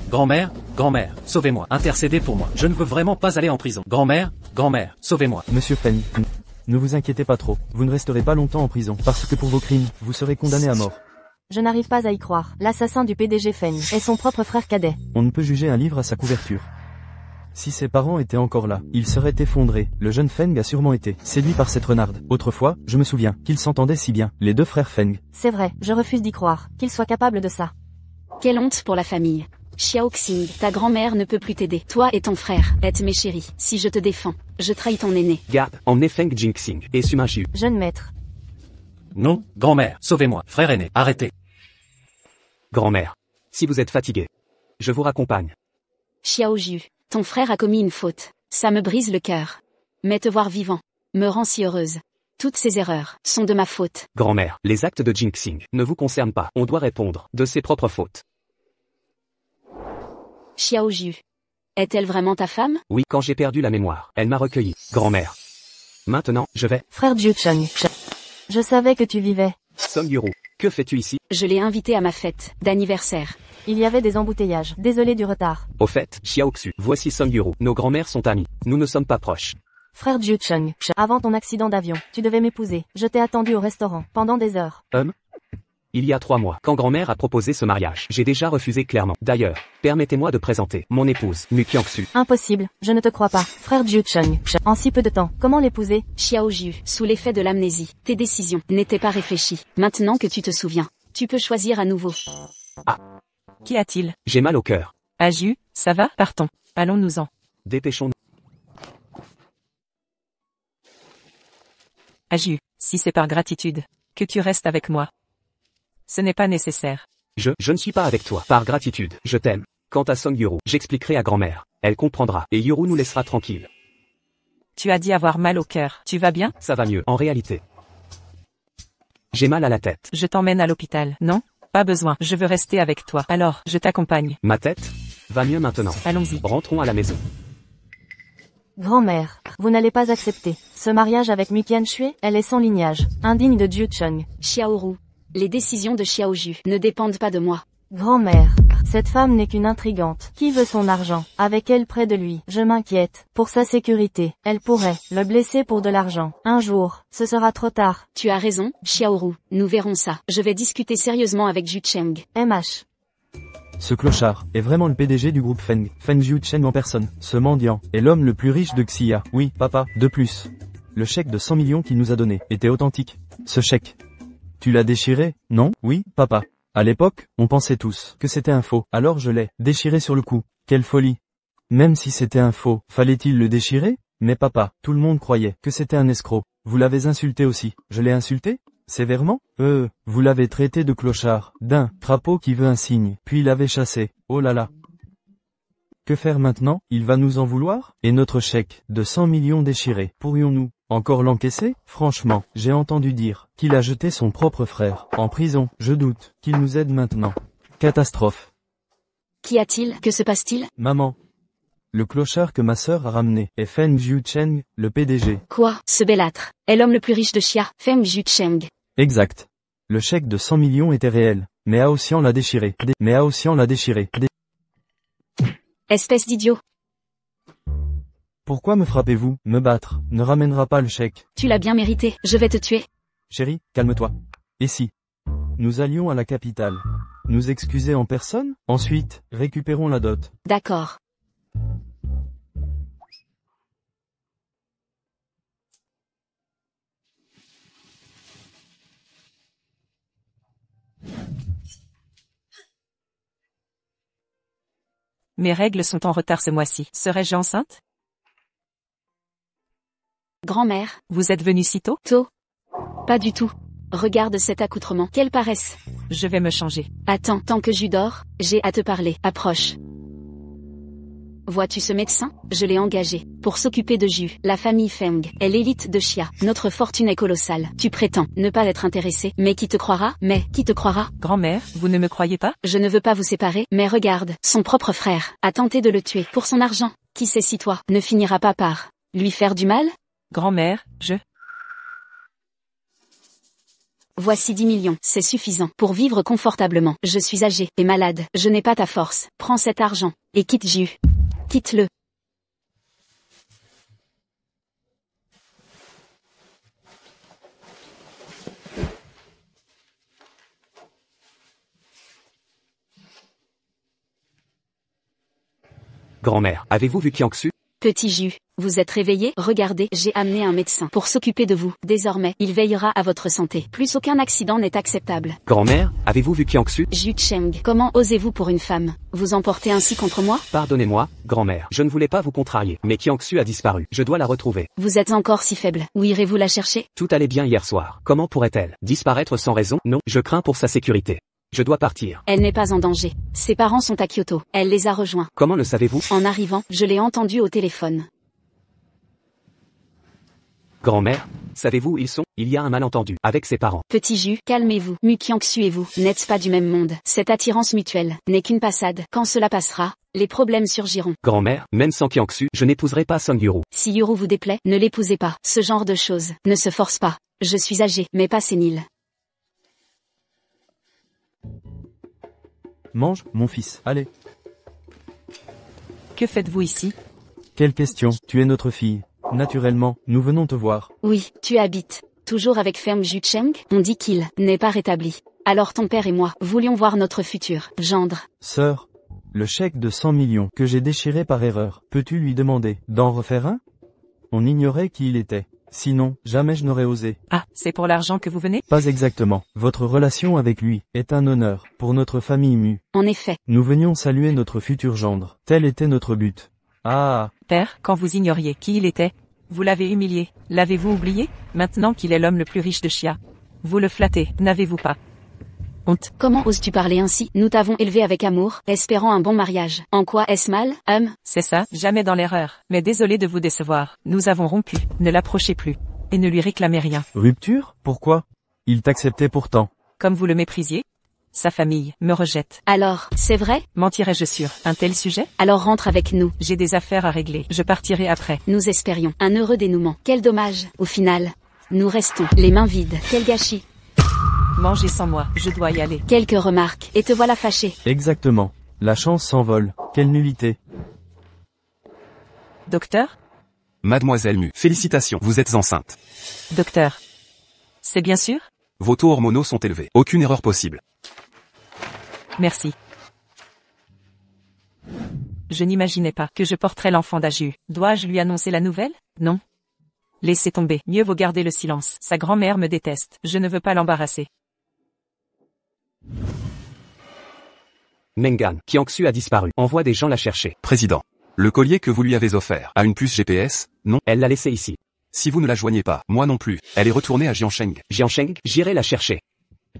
Grand-mère, sauvez-moi, intercédez pour moi. Je ne veux vraiment pas aller en prison. Grand-mère, sauvez-moi. Monsieur Feng, ne vous inquiétez pas trop. Vous ne resterez pas longtemps en prison, parce que pour vos crimes, vous serez condamné à mort. Je n'arrive pas à y croire. L'assassin du PDG Feng est son propre frère cadet. On ne peut juger un livre à sa couverture. Si ses parents étaient encore là, ils seraient effondrés. Le jeune Feng a sûrement été séduit par cette renarde. Autrefois, je me souviens qu'ils s'entendaient si bien, les deux frères Feng. C'est vrai, je refuse d'y croire, qu'il soit capable de ça. Quelle honte pour la famille. Xiao Xing, ta grand-mère ne peut plus t'aider. Toi et ton frère êtes mes chéris. Si je te défends, je trahis ton aîné. Garde, emmenez Feng Jinxing et Sima Jiu. Jeune maître. Non, grand-mère, sauvez-moi. Frère aîné, arrêtez. Grand-mère. Si vous êtes fatigué, je vous raccompagne. Xiao Jiu, ton frère a commis une faute. Ça me brise le cœur. Mais te voir vivant me rend si heureuse. Toutes ces erreurs sont de ma faute. Grand-mère, les actes de Jinxing ne vous concernent pas. On doit répondre de ses propres fautes. Xiao Jiu. Est-elle vraiment ta femme? Oui, quand j'ai perdu la mémoire, elle m'a recueilli. Grand-mère. Maintenant, je vais. Frère Jiucheng. Je savais que tu vivais. Song Yuru, que fais-tu ici? Je l'ai invité à ma fête d'anniversaire. Il y avait des embouteillages. Désolé du retard. Au fait, Xiao Xu, voici Song Yuru. Nos grands-mères sont amies. Nous ne sommes pas proches. Frère Jiucheng. Avant ton accident d'avion, tu devais m'épouser. Je t'ai attendu au restaurant, pendant des heures. Il y a 3 mois, quand grand-mère a proposé ce mariage, j'ai déjà refusé clairement. D'ailleurs, permettez-moi de présenter mon épouse, Mu Qiangxu. Impossible, je ne te crois pas. Frère Jiucheng. En si peu de temps, comment l'épouser? Xiao Jiu, sous l'effet de l'amnésie, tes décisions n'étaient pas réfléchies. Maintenant que tu te souviens, tu peux choisir à nouveau. Qu'y a-t-il? J'ai mal au cœur. Aju, ça va? Partons. Allons-nous-en. Dépêchons-nous. Aju, si c'est par gratitude que tu restes avec moi, Ce n'est pas nécessaire. Je ne suis pas avec toi. Par gratitude, je t'aime. Quant à Song Yuru, j'expliquerai à grand-mère. Elle comprendra, et Yuru nous laissera tranquilles. Tu as dit avoir mal au cœur. Tu vas bien? Ça va mieux, en réalité. J'ai mal à la tête. Je t'emmène à l'hôpital. Non? Pas besoin. Je veux rester avec toi. Alors, je t'accompagne. Ma tête va mieux maintenant. Allons-y. Rentrons à la maison. Grand-mère, vous n'allez pas accepter. Ce mariage avec Mi Qianshui, elle est sans lignage, indigne de Jiu Cheng. Xiaoru. Les décisions de Xiaoju ne dépendent pas de moi. Grand-mère, cette femme n'est qu'une intrigante. Qui veut son argent? Avec elle près de lui, je m'inquiète. Pour sa sécurité, elle pourrait le blesser pour de l'argent. Un jour, ce sera trop tard. Tu as raison, Xiaoru. Nous verrons ça. Je vais discuter sérieusement avec Zhu Cheng. MH. Ce clochard est vraiment le PDG du groupe Feng. Feng Jiucheng en personne. Ce mendiant est l'homme le plus riche de Xia. Oui, papa, de plus. Le chèque de 100 millions qu'il nous a donné était authentique. Ce chèque. Tu l'as déchiré? Non? Oui, papa. À l'époque, on pensait tous que c'était un faux. Alors je l'ai déchiré sur le coup. Quelle folie. Même si c'était un faux, fallait-il le déchirer? Mais papa, tout le monde croyait que c'était un escroc. Vous l'avez insulté aussi. Je l'ai insulté? Sévèrement? Vous l'avez traité de clochard, d'un crapaud qui veut un signe, puis l'avez chassé. Oh là là. Que faire maintenant? Il va nous en vouloir? Et notre chèque de 100 millions déchiré, pourrions-nous encore l'encaisser? Franchement, j'ai entendu dire qu'il a jeté son propre frère en prison. Je doute qu'il nous aide maintenant. Catastrophe. Qu'y a-t-il? Que se passe-t-il? Maman. Le clochard que ma sœur a ramené est Feng Jiucheng, le PDG. Quoi? Ce belâtre est l'homme le plus riche de Xia, Feng Jiucheng. Exact. Le chèque de 100 millions était réel, mais Aoxian l'a déchiré. Espèce d'idiot. Pourquoi me frappez-vous? Me battre ne ramènera pas le chèque. Tu l'as bien mérité, je vais te tuer. Chérie, calme-toi. Et si nous allions à la capitale, nous excuser en personne, ensuite, récupérons la dot. D'accord. Mes règles sont en retard ce mois-ci. Serais-je enceinte? Grand-mère. Vous êtes venue si tôt? Tôt? Pas du tout. Regarde cet accoutrement. Quelle paresse. Je vais me changer. Attends, tant que Jus dort, j'ai à te parler. Approche. Vois-tu ce médecin? Je l'ai engagé pour s'occuper de Jus. La famille Feng est l'élite de Xia. Notre fortune est colossale. Tu prétends ne pas être intéressé, mais qui te croira? Grand-mère, vous ne me croyez pas? Je ne veux pas vous séparer, mais regarde, son propre frère a tenté de le tuer pour son argent. Qui sait si toi ne finiras pas par lui faire du mal? Grand-mère, Voici 10 millions, c'est suffisant pour vivre confortablement. Je suis âgé et malade, je n'ai pas ta force. Prends cet argent et quitte Jus. Quitte-le. Grand-mère, avez-vous vu Qiangxu? Petit Jus, vous êtes réveillé? Regardez, j'ai amené un médecin pour s'occuper de vous. Désormais, il veillera à votre santé. Plus aucun accident n'est acceptable. Grand-mère, avez-vous vu Qiangxu? Zhu Cheng, comment osez-vous pour une femme vous emporter ainsi contre moi? Pardonnez-moi, grand-mère. Je ne voulais pas vous contrarier, mais Qiangxu a disparu. Je dois la retrouver. Vous êtes encore si faible. Où irez-vous la chercher? Tout allait bien hier soir. Comment pourrait-elle disparaître sans raison? Non, je crains pour sa sécurité. Je dois partir. Elle n'est pas en danger. Ses parents sont à Kyoto. Elle les a rejoints. Comment le savez-vous? En arrivant, je l'ai entendu au téléphone. Grand-mère, savez-vous où ils sont? Il y a un malentendu avec ses parents. Petit Jus, calmez-vous. Mu Qiangxu et vous n'êtes pas du même monde. Cette attirance mutuelle n'est qu'une passade. Quand cela passera, les problèmes surgiront. Grand-mère, même sans Qiangxu, je n'épouserai pas Song Yuru. Si Yuru vous déplaît, ne l'épousez pas. Ce genre de choses ne se force pas. Je suis âgé, mais pas sénile. Mange, mon fils, allez. Que faites-vous ici? Quelle question, tu es notre fille. Naturellement, nous venons te voir. Oui, tu habites toujours avec Feng Jiucheng? On dit qu'il n'est pas rétabli. Alors ton père et moi voulions voir notre futur gendre. Sœur, le chèque de 100 millions que j'ai déchiré par erreur, peux-tu lui demander d'en refaire un? On ignorait qui il était. Sinon, jamais je n'aurais osé. Ah, c'est pour l'argent que vous venez? Pas exactement. Votre relation avec lui est un honneur pour notre famille Mu. En effet. Nous venions saluer notre futur gendre. Tel était notre but. Ah. Père, quand vous ignoriez qui il était, vous l'avez humilié. L'avez-vous oublié? Maintenant qu'il est l'homme le plus riche de Xia. Vous le flattez, n'avez-vous pas? Honte. Comment oses-tu parler ainsi? Nous t'avons élevé avec amour, espérant un bon mariage. En quoi est-ce mal, C'est ça, jamais dans l'erreur. Mais désolé de vous décevoir. Nous avons rompu. Ne l'approchez plus. Et ne lui réclamez rien. Rupture? Pourquoi? Il t'acceptait pourtant. Comme vous le méprisiez? Sa famille me rejette. Alors, c'est vrai? Mentirais-je sur un tel sujet? Alors rentre avec nous. J'ai des affaires à régler. Je partirai après. Nous espérions un heureux dénouement. Quel dommage. Au final, nous restons les mains vides. Quel gâchis. Mangez sans moi, je dois y aller. Quelques remarques, et te voilà fâché. Exactement. La chance s'envole. Quelle nullité. Docteur? Mademoiselle Mu, félicitations, vous êtes enceinte. Docteur. C'est bien sûr? Vos taux hormonaux sont élevés. Aucune erreur possible. Merci. Je n'imaginais pas que je porterais l'enfant d'Aju. Dois-je lui annoncer la nouvelle? Non. Laissez tomber. Mieux vaut garder le silence. Sa grand-mère me déteste. Je ne veux pas l'embarrasser. Mengan, Qiangxu a disparu. Envoie des gens la chercher. Président. Le collier que vous lui avez offert a une puce GPS, non? Elle l'a laissé ici. Si vous ne la joignez pas, moi non plus. Elle est retournée à Jiansheng. Jiansheng, j'irai la chercher.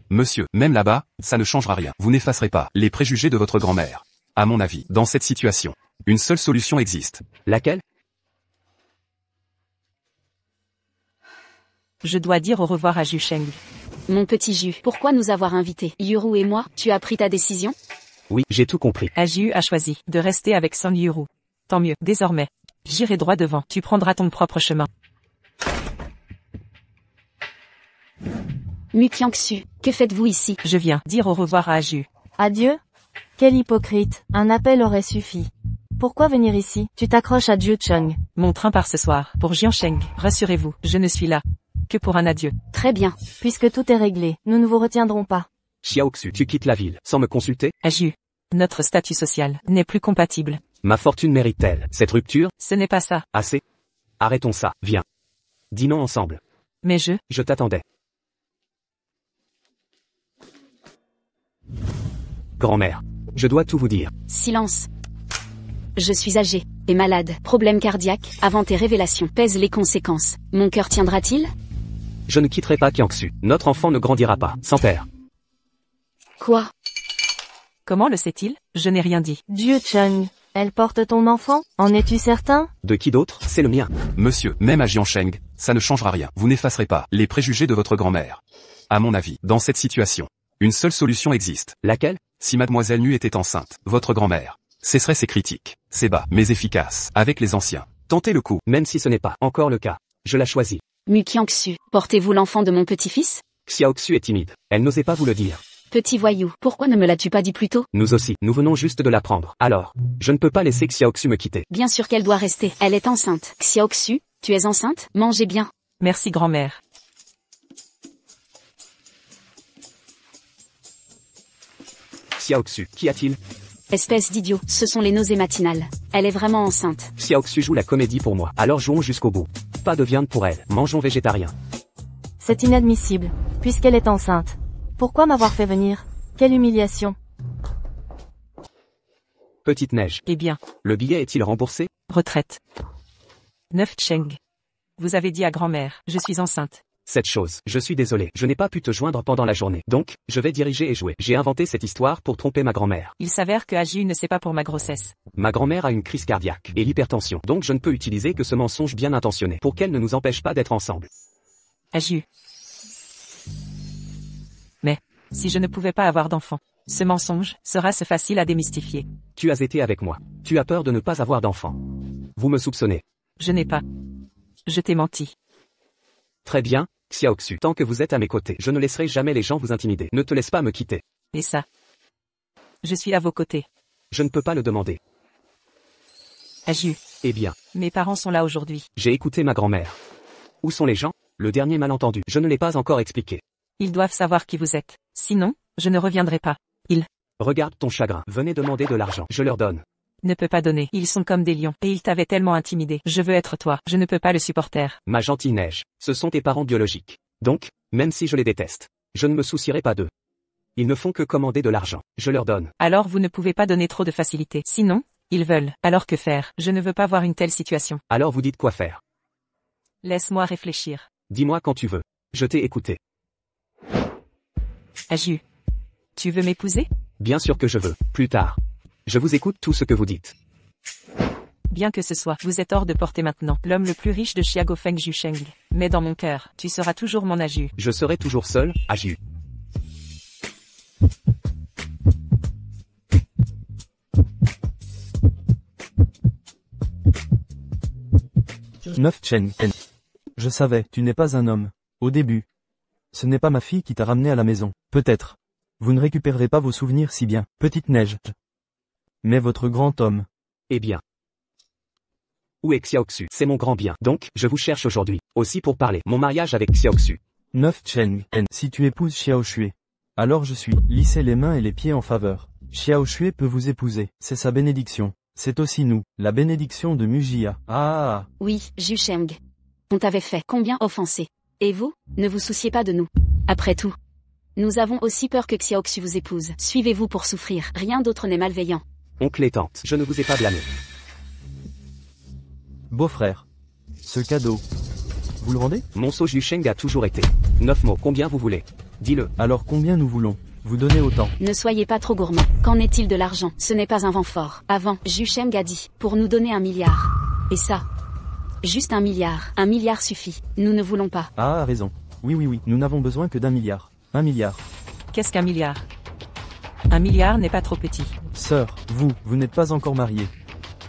Monsieur, même là-bas, ça ne changera rien. Vous n'effacerez pas les préjugés de votre grand-mère. À mon avis, dans cette situation, une seule solution existe. Laquelle? Je dois dire au revoir à Ju Sheng. Mon petit Ju, pourquoi nous avoir invités? Yuru et moi, tu as pris ta décision? Oui, j'ai tout compris. Aju a choisi de rester avec San Yuru. Tant mieux, désormais. J'irai droit devant. Tu prendras ton propre chemin. Mu Qiangxu, que faites-vous ici? Je viens dire au revoir à Aju. Adieu? Quel hypocrite, un appel aurait suffi. Pourquoi venir ici? Tu t'accroches à Jiu Cheng. Mon train part ce soir, pour Jiansheng. Rassurez-vous, je ne suis là que pour un adieu. Très bien. Puisque tout est réglé, nous ne vous retiendrons pas. Xiaoxu, tu quittes la ville, sans me consulter? Aju. Notre statut social n'est plus compatible. Ma fortune mérite-t-elle cette rupture? Ce n'est pas ça. Assez. Arrêtons ça, viens. Dînons ensemble. Mais Je t'attendais. Grand-mère, je dois tout vous dire. Silence. Je suis âgé et malade. Problème cardiaque. Avant tes révélations, pèse les conséquences. Mon cœur tiendra-t-il? Je ne quitterai pas Qiangxu. Notre enfant ne grandira pas, sans père. Quoi? Comment le sait-il? Je n'ai rien dit. Jiu Cheng, elle porte ton enfant? En es-tu certain? De qui d'autre? C'est le mien. Monsieur, même à Jiansheng, ça ne changera rien. Vous n'effacerez pas les préjugés de votre grand-mère. À mon avis, dans cette situation, une seule solution existe. Laquelle? Si mademoiselle Nu était enceinte, votre grand-mère cesserait ses critiques. C'est bas, mais efficace, avec les anciens. Tentez le coup. Même si ce n'est pas encore le cas. Je la choisis. Mu Qiangxu, portez-vous l'enfant de mon petit-fils? Xiaoxu est timide. Elle n'osait pas vous le dire. Petit voyou, pourquoi ne me l'as-tu pas dit plus tôt? Nous aussi, nous venons juste de l'apprendre. Alors, je ne peux pas laisser Xiaoxu me quitter. Bien sûr qu'elle doit rester. Elle est enceinte. Xiaoxu, tu es enceinte? Mangez bien. Merci grand-mère. Xiaoxu, qu'y a-t-il? Espèce d'idiot, ce sont les nausées matinales. Elle est vraiment enceinte. Xiaoxu joue la comédie pour moi. Alors jouons jusqu'au bout. Pas de viande pour elle. Mangeons végétarien. C'est inadmissible, puisqu'elle est enceinte. Pourquoi m'avoir fait venir? Quelle humiliation. Petite neige. Eh bien, Le billet est-il remboursé? retraite. 9 Cheng. Vous avez dit à grand-mère, je suis enceinte. Cette chose, je suis désolé, je n'ai pas pu te joindre pendant la journée. Donc, je vais diriger et jouer. J'ai inventé cette histoire pour tromper ma grand-mère. Il s'avère que Aju ne sait pas pour ma grossesse. Ma grand-mère a une crise cardiaque et l'hypertension. Donc je ne peux utiliser que ce mensonge bien intentionné pour qu'elle ne nous empêche pas d'être ensemble. Aju. Mais, si je ne pouvais pas avoir d'enfant, ce mensonge sera-ce facile à démystifier? Tu as été avec moi. Tu as peur de ne pas avoir d'enfant. Vous me soupçonnez. Je n'ai pas. Je t'ai menti. Très bien, Xiaoxu. Tant que vous êtes à mes côtés, je ne laisserai jamais les gens vous intimider. Ne te laisse pas me quitter. Et ça? Je suis à vos côtés. Je ne peux pas le demander. Aju. Eh bien, Mes parents sont là aujourd'hui. j'ai écouté ma grand-mère. Où sont les gens? Le dernier malentendu. Je ne l'ai pas encore expliqué. Ils doivent savoir qui vous êtes. Sinon, je ne reviendrai pas. Regarde ton chagrin. Venez demander de l'argent. Je leur donne. Ne peut pas donner. Ils sont comme des lions. Et ils t'avaient tellement intimidé. Je veux être toi. Je ne peux pas le supporter. Ma gentille Neige. Ce sont tes parents biologiques. Donc, même si je les déteste, je ne me soucierai pas d'eux. Ils ne font que commander de l'argent. Je leur donne. Alors vous ne pouvez pas donner trop de facilité. Sinon, ils veulent. Alors que faire? Je ne veux pas voir une telle situation. Alors vous dites quoi faire. Laisse-moi réfléchir. Dis-moi quand tu veux. Je t'ai écouté. Aju. Tu veux m'épouser? Bien sûr que je veux, plus tard. Je vous écoute tout ce que vous dites. Bien que ce soit, vous êtes hors de portée maintenant. L'homme le plus riche de Xiago Feng Jusheng. Mais dans mon cœur, tu seras toujours mon aju. Je serai toujours seul, Aju. 9 Chen. Je savais, tu n'es pas un homme. Au début. Ce n'est pas ma fille qui t'a ramené à la maison. Peut-être. Vous ne récupérerez pas vos souvenirs si bien, petite neige. Mais votre grand homme. Eh bien. Où est Xiaoxu? C'est mon grand bien. Donc, je vous cherche aujourd'hui. Aussi pour parler. Mon mariage avec Xiaoxu. 9 Chen. Si tu épouses Xiao Shui. Alors je suis. Lissez les mains et les pieds en faveur. Xiao Shui peut vous épouser. C'est sa bénédiction. C'est aussi nous. La bénédiction de Mujia. Ah. Oui, Jusheng. On t'avait fait combien offenser. Et vous, ne vous souciez pas de nous. Après tout. Nous avons aussi peur que Xiaoxu vous épouse. Suivez-vous pour souffrir. Rien d'autre n'est malveillant. Oncle et tante, je ne vous ai pas blâmé. Beau-frère. Ce cadeau. Vous le rendez? Mon Soju Sheng a toujours été. 9 mots, combien vous voulez? Dis-le. Alors combien nous voulons? Vous donnez autant. Ne soyez pas trop gourmand. Qu'en est-il de l'argent? Ce n'est pas un vent fort. Avant, Jusheng a dit, pour nous donner 1 milliard. Et ça? Juste 1 milliard. 1 milliard suffit. Nous ne voulons pas. Ah, raison. Oui, nous n'avons besoin que d'1 milliard. 1 milliard. Qu'est-ce qu'un milliard? 1 milliard n'est pas trop petit. Sœur, vous n'êtes pas encore mariée.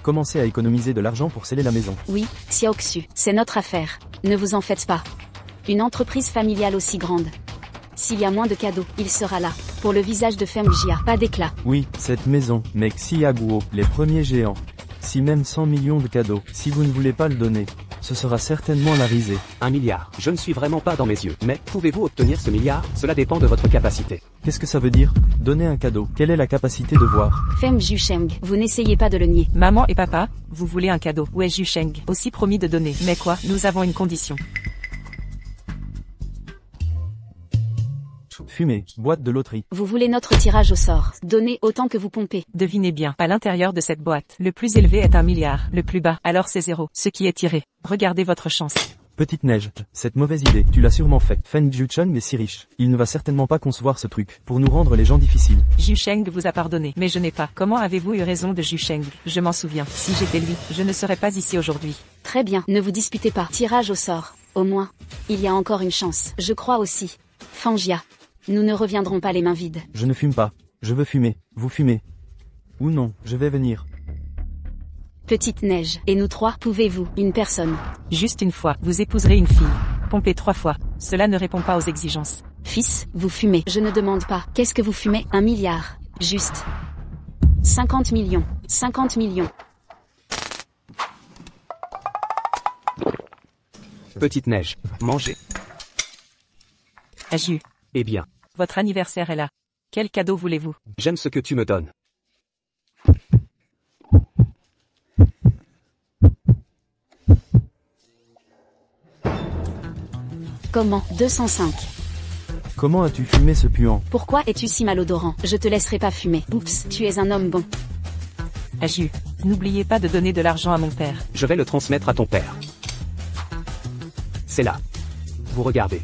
Commencez à économiser de l'argent pour sceller la maison. Oui, Xiaoxu, c'est notre affaire. Ne vous en faites pas. Une entreprise familiale aussi grande. S'il y a moins de cadeaux, il sera là. Pour le visage de Feng Jia, pas d'éclat. Oui, cette maison, mais Xiaguo, les premiers géants. Si même 100 millions de cadeaux, si vous ne voulez pas le donner, ce sera certainement la risée. 1 milliard. Je ne suis vraiment pas dans mes yeux. Mais, pouvez-vous obtenir ce milliard? Cela dépend de votre capacité. Qu'est-ce que ça veut dire? Donner un cadeau. Quelle est la capacité de voir? Feng Jusheng, vous n'essayez pas de le nier. Maman et papa, vous voulez un cadeau. Ouais, Jusheng, aussi promis de donner. Mais quoi? Nous avons une condition. Fumée, boîte de loterie. Vous voulez notre tirage au sort. Donnez autant que vous pompez. Devinez bien, à l'intérieur de cette boîte, le plus élevé est 1 milliard, le plus bas, alors c'est 0, ce qui est tiré. Regardez votre chance. Petite neige, cette mauvaise idée, tu l'as sûrement fait. Feng Jucheng est si riche. Il ne va certainement pas concevoir ce truc, pour nous rendre les gens difficiles. Jusheng vous a pardonné, mais je n'ai pas. Comment avez-vous eu raison de Jusheng? Je m'en souviens. Si j'étais lui, je ne serais pas ici aujourd'hui. Très bien, ne vous disputez pas. Tirage au sort. Au moins, il y a encore une chance. Je crois aussi. Feng Jia. Nous ne reviendrons pas les mains vides. Je ne fume pas. Je veux fumer. Vous fumez. Ou non, je vais venir. Petite neige. Et nous trois, pouvez-vous, une personne. Juste une fois, vous épouserez une fille. Pompez 3 fois. Cela ne répond pas aux exigences. Fils, vous fumez. Je ne demande pas. Qu'est-ce que vous fumez? 1 milliard. Juste. 50 millions. 50 millions. Petite neige. Mangez. Aju. Eh bien. Votre anniversaire est là. Quel cadeau voulez-vous? J'aime ce que tu me donnes. Comment? 205. Comment as-tu fumé ce puant? Pourquoi es-tu si malodorant? Je te laisserai pas fumer. Oups, tu es un homme bon. Aju. N'oubliez pas de donner de l'argent à mon père. Je vais le transmettre à ton père. C'est là. Vous regardez.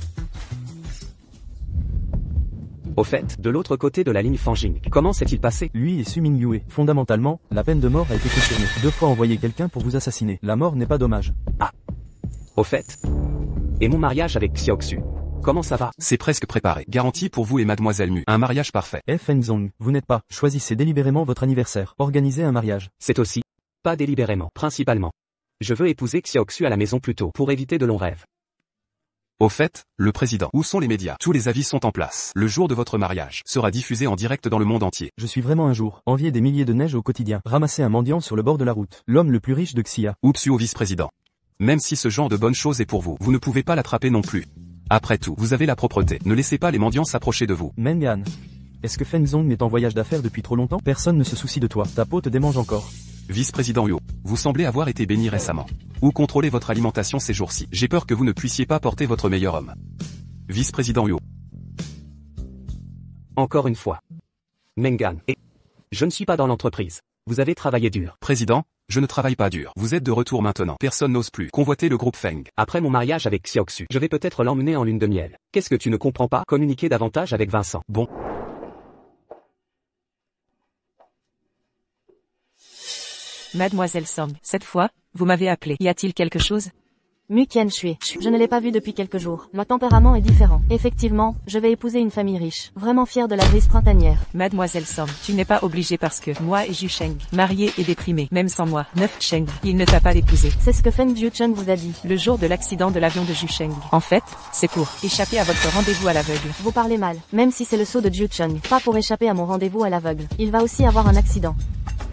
Au fait, de l'autre côté de la ligne Fanjing, comment s'est-il passé? Lui et Su Mingyue. Fondamentalement, la peine de mort a été confirmée. 2 fois envoyer quelqu'un pour vous assassiner. La mort n'est pas dommage. Ah. Au fait. Et mon mariage avec Xiaoxu. Comment ça va? C'est presque préparé. Garantie pour vous et mademoiselle Mu. Un mariage parfait. Fengzong, vous n'êtes pas. Choisissez délibérément votre anniversaire. Organisez un mariage. C'est aussi. Pas délibérément, principalement. Je veux épouser Xiaoxu à la maison plus tôt pour éviter de longs rêves. Au fait, le président, où sont les médias? Tous les avis sont en place. Le jour de votre mariage sera diffusé en direct dans le monde entier. Je suis vraiment un jour. Envier des milliers de neige au quotidien. Ramasser un mendiant sur le bord de la route. L'homme le plus riche de Xia. Oupsu au vice-président. Même si ce genre de bonne chose est pour vous, vous ne pouvez pas l'attraper non plus. Après tout, vous avez la propreté. Ne laissez pas les mendiants s'approcher de vous. Mengan. Est-ce que Fengzong est en voyage d'affaires depuis trop longtemps? Personne ne se soucie de toi. Ta peau te démange encore. Vice-président Yo, vous semblez avoir été béni récemment. Ou contrôlez votre alimentation ces jours-ci. J'ai peur que vous ne puissiez pas porter votre meilleur homme. Vice-président Yo. Encore une fois. Mengan. Et je ne suis pas dans l'entreprise. Vous avez travaillé dur. Président, je ne travaille pas dur. Vous êtes de retour maintenant. Personne n'ose plus convoiter le groupe Feng. Après mon mariage avec Xiaoxu, je vais peut-être l'emmener en lune de miel. Qu'est-ce que tu ne comprends pas? Communiquer davantage avec Vincent. Bon. Mademoiselle Song, cette fois, vous m'avez appelé. Y a-t-il quelque chose? Mu Qianshui. Je ne l'ai pas vu depuis quelques jours. Mon tempérament est différent. Effectivement, je vais épouser une famille riche. Vraiment fière de la brise printanière. Mademoiselle Song, tu n'es pas obligée parce que moi et Ju Sheng, marié et déprimé, même sans moi, Neuf Cheng, il ne t'a pas épousé. C'est ce que Feng Jiucheng vous a dit. Le jour de l'accident de l'avion de Ju Sheng. En fait, c'est pour échapper à votre rendez-vous à l'aveugle. Vous parlez mal. Même si c'est le sceau de Jiucheng, pas pour échapper à mon rendez-vous à l'aveugle. Il va aussi avoir un accident.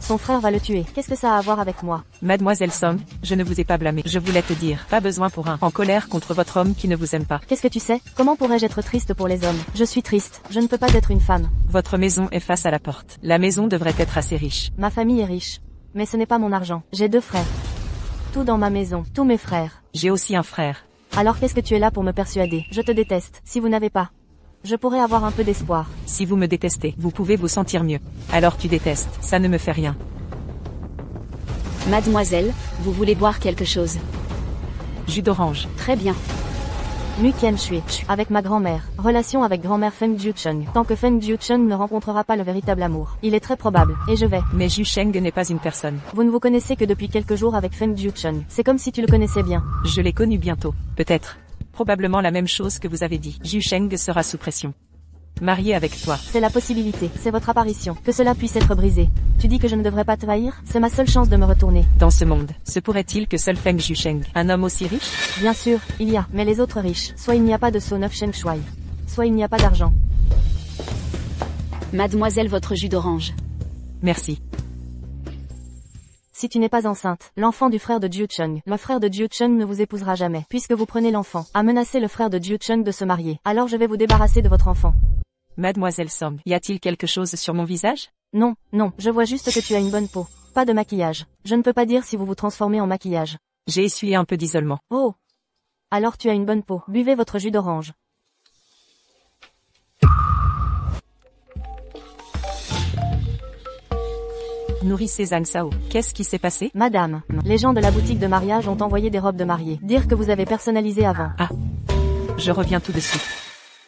Son frère va le tuer. Qu'est-ce que ça a à voir avec moi? Mademoiselle Song, je ne vous ai pas blâmé. Je voulais te dire, pas besoin pour un, en colère contre votre homme qui ne vous aime pas. Qu'est-ce que tu sais? Comment pourrais-je être triste pour les hommes? Je suis triste. Je ne peux pas être une femme. Votre maison est face à la porte. La maison devrait être assez riche. Ma famille est riche. Mais ce n'est pas mon argent. J'ai 2 frères. Tout dans ma maison. Tous mes frères. J'ai aussi un frère. Alors qu'est-ce que tu es là pour me persuader? Je te déteste. Si vous n'avez pas, je pourrais avoir un peu d'espoir. Si vous me détestez, vous pouvez vous sentir mieux. Alors tu détestes, ça ne me fait rien. Mademoiselle, vous voulez boire quelque chose? Jus d'orange. Très bien. Mu Qianshui. Avec ma grand-mère. Relation avec grand-mère Feng Jiucheng. Tant que Feng Jiucheng ne rencontrera pas le véritable amour. Il est très probable. Et je vais. Mais Ju Sheng n'est pas une personne. Vous ne vous connaissez que depuis quelques jours avec Feng Jiucheng. C'est comme si tu le connaissais bien. Je l'ai connu bientôt. Peut-être. Probablement la même chose que vous avez dit. Ju Sheng sera sous pression. Marié avec toi. C'est la possibilité, c'est votre apparition, que cela puisse être brisé. Tu dis que je ne devrais pas te trahir? C'est ma seule chance de me retourner. Dans ce monde, se pourrait-il que seul Feng Jiusheng, un homme aussi riche? Bien sûr, il y a, mais les autres riches, soit il n'y a pas de sceau 9 Sheng Shuai, soit il n'y a pas d'argent. Mademoiselle, votre jus d'orange. Merci. Si tu n'es pas enceinte, l'enfant du frère de Jiucheng, le frère de Jiucheng ne vous épousera jamais, puisque vous prenez l'enfant, à menacer le frère de Jiucheng de se marier. Alors je vais vous débarrasser de votre enfant. Mademoiselle Song, y a-t-il quelque chose sur mon visage? Non, non, je vois juste que tu as une bonne peau. Pas de maquillage. Je ne peux pas dire si vous vous transformez en maquillage. J'ai essuyé un peu d'isolement. Oh. Alors tu as une bonne peau. Buvez votre jus d'orange. Nourrissez Zhang Sao. Qu'est-ce qui s'est passé? Madame, les gens de la boutique de mariage ont envoyé des robes de mariée. Dire que vous avez personnalisé avant. Ah. Je reviens tout de suite.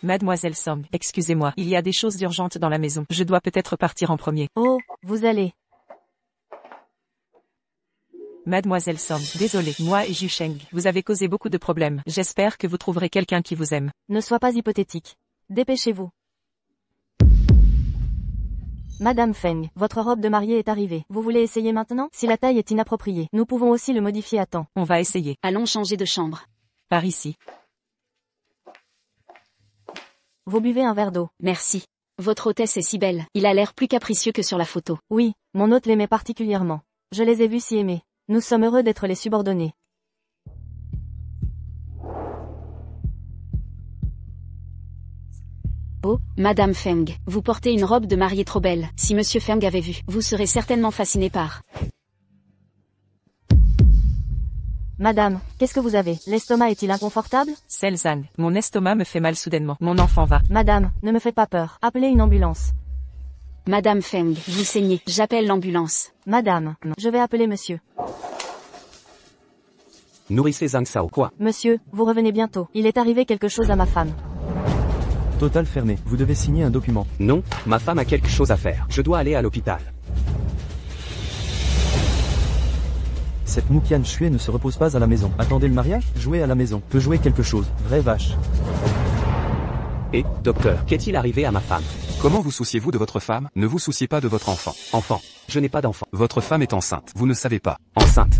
Mademoiselle Song, excusez-moi, il y a des choses urgentes dans la maison. Je dois peut-être partir en premier. Oh, vous allez. Mademoiselle Song, désolé, moi et Ju Sheng, vous avez causé beaucoup de problèmes. J'espère que vous trouverez quelqu'un qui vous aime. Ne sois pas hypothétique. Dépêchez-vous. Madame Feng, votre robe de mariée est arrivée. Vous voulez essayer maintenant? Si la taille est inappropriée, nous pouvons aussi le modifier à temps. On va essayer. Allons changer de chambre. Par ici. Vous buvez un verre d'eau. Merci. Votre hôtesse est si belle. Il a l'air plus capricieux que sur la photo. Oui, mon hôte l'aimait particulièrement. Je les ai vus si aimer. Nous sommes heureux d'être les subordonnés. Oh, Madame Feng, vous portez une robe de mariée trop belle. Si Monsieur Feng avait vu, vous serez certainement fasciné par... Madame, qu'est-ce que vous avez? L'estomac est-il inconfortable? Selzan, mon estomac me fait mal soudainement. Mon enfant va. Madame, ne me faites pas peur. Appelez une ambulance. Madame Feng, vous saignez. J'appelle l'ambulance. Madame, je vais appeler monsieur. Nourrissez Zhang Sao. Quoi? Monsieur, vous revenez bientôt. Il est arrivé quelque chose à ma femme. Total fermé. Vous devez signer un document. Non, ma femme a quelque chose à faire. Je dois aller à l'hôpital. Cette Mu Qianshui ne se repose pas à la maison. Attendez le mariage? Jouez à la maison. Peut jouer quelque chose. Vraie vache. Et, docteur, qu'est-il arrivé à ma femme? Comment vous souciez-vous de votre femme? Ne vous souciez pas de votre enfant. Enfant. Je n'ai pas d'enfant. Votre femme est enceinte. Vous ne savez pas. Enceinte.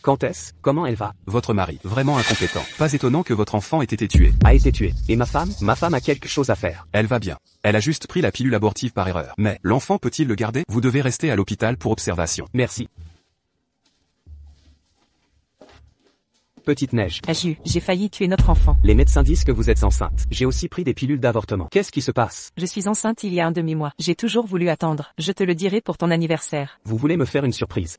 Quand est-ce? Comment elle va? Votre mari, vraiment incompétent. Pas étonnant que votre enfant ait été tué. A été tué. Et ma femme? Ma femme a quelque chose à faire. Elle va bien. Elle a juste pris la pilule abortive par erreur. Mais, l'enfant peut-il le garder? Vous devez rester à l'hôpital pour observation. Merci. Petite neige. Aju, j'ai failli tuer notre enfant. Les médecins disent que vous êtes enceinte. J'ai aussi pris des pilules d'avortement. Qu'est-ce qui se passe? Je suis enceinte il y a un demi-mois. J'ai toujours voulu attendre. Je te le dirai pour ton anniversaire. Vous voulez me faire une surprise?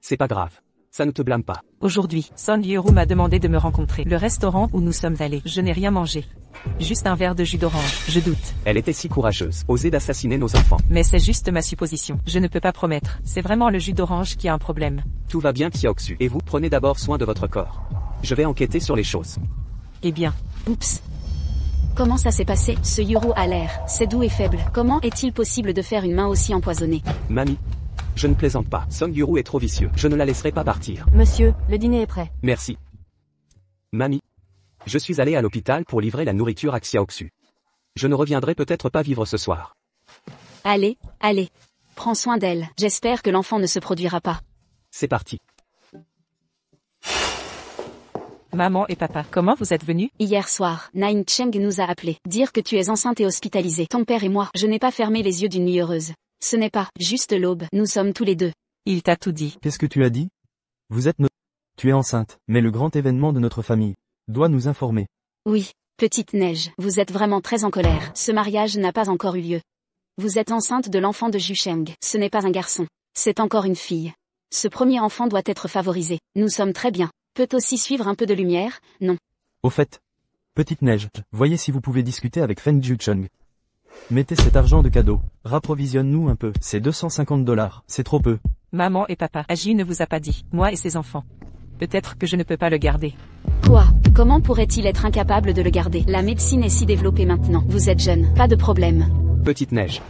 C'est pas grave. Ça ne te blâme pas. Aujourd'hui, Son Liuru m'a demandé de me rencontrer. Le restaurant où nous sommes allés. Je n'ai rien mangé. Juste un verre de jus d'orange. Je doute. Elle était si courageuse. Oser d'assassiner nos enfants. Mais c'est juste ma supposition. Je ne peux pas promettre. C'est vraiment le jus d'orange qui a un problème. Tout va bien, Xiaoxu. Et vous, prenez d'abord soin de votre corps. Je vais enquêter sur les choses. Eh bien. Oups. Comment ça s'est passé? Ce Yuru a l'air. C'est doux et faible. Comment est-il possible de faire une main aussi empoisonnée? Mamie. Je ne plaisante pas. Song Yuru est trop vicieux. Je ne la laisserai pas partir. Monsieur, le dîner est prêt. Merci. Mamie. Je suis allé à l'hôpital pour livrer la nourriture à Xiaoxu. Je ne reviendrai peut-être pas vivre ce soir. Allez, allez. Prends soin d'elle. J'espère que l'enfant ne se produira pas. C'est parti. Maman et papa, comment vous êtes venus? Hier soir, Nine Cheng nous a appelés. Dire que tu es enceinte et hospitalisée. Ton père et moi, je n'ai pas fermé les yeux d'une nuit heureuse. Ce n'est pas juste l'aube. Nous sommes tous les deux. Il t'a tout dit. Qu'est-ce que tu as dit? Vous êtes Tu es enceinte, mais le grand événement de notre famille doit nous informer. Oui, petite Neige, vous êtes vraiment très en colère. Ce mariage n'a pas encore eu lieu. Vous êtes enceinte de l'enfant de Jusheng. Ce n'est pas un garçon. C'est encore une fille. Ce premier enfant doit être favorisé. Nous sommes très bien. Peut aussi suivre un peu de lumière, non? Au fait, petite Neige, voyez si vous pouvez discuter avec Feng Jucheng. Mettez cet argent de cadeau. Rapprovisionne-nous un peu. C'est $250. C'est trop peu. Maman et papa, Aju ne vous a pas dit, moi et ses enfants. Peut-être que je ne peux pas le garder. Quoi? Comment pourrait-il être incapable de le garder? La médecine est si développée maintenant. Vous êtes jeune, pas de problème. Petite Neige.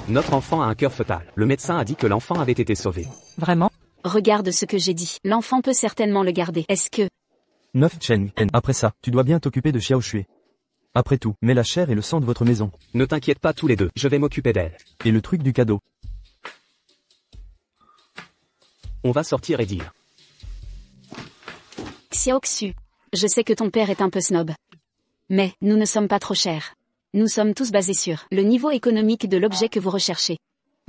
Notre enfant a un cœur fœtal. Le médecin a dit que l'enfant avait été sauvé. Vraiment? Regarde ce que j'ai dit. L'enfant peut certainement le garder. Est-ce que... 9 Cheng. Après ça, tu dois bien t'occuper de Xiao Shui. Après tout, mets la chair et le sang de votre maison. Ne t'inquiète pas tous les deux, je vais m'occuper d'elle. Et le truc du cadeau. On va sortir et dire. Xiaoxu. Je sais que ton père est un peu snob. Mais, nous ne sommes pas trop chers. Nous sommes tous basés sur le niveau économique de l'objet que vous recherchez.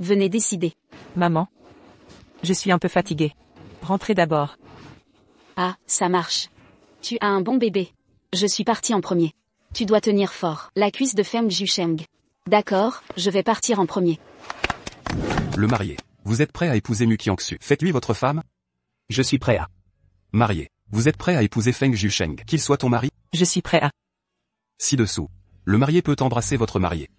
Venez décider. Maman? Je suis un peu fatiguée. Rentrez d'abord. Ah, ça marche. Tu as un bon bébé. Je suis parti en premier. Tu dois tenir fort. La cuisse de Feng Jusheng. D'accord, je vais partir en premier. Le marié. Vous êtes prêt à épouser Mu Qiangxu? Faites-lui votre femme? Je suis prêt à. Marié. Vous êtes prêt à épouser Feng Jusheng? Qu'il soit ton mari? Je suis prêt à... Ci-dessous. Le marié peut embrasser votre marié.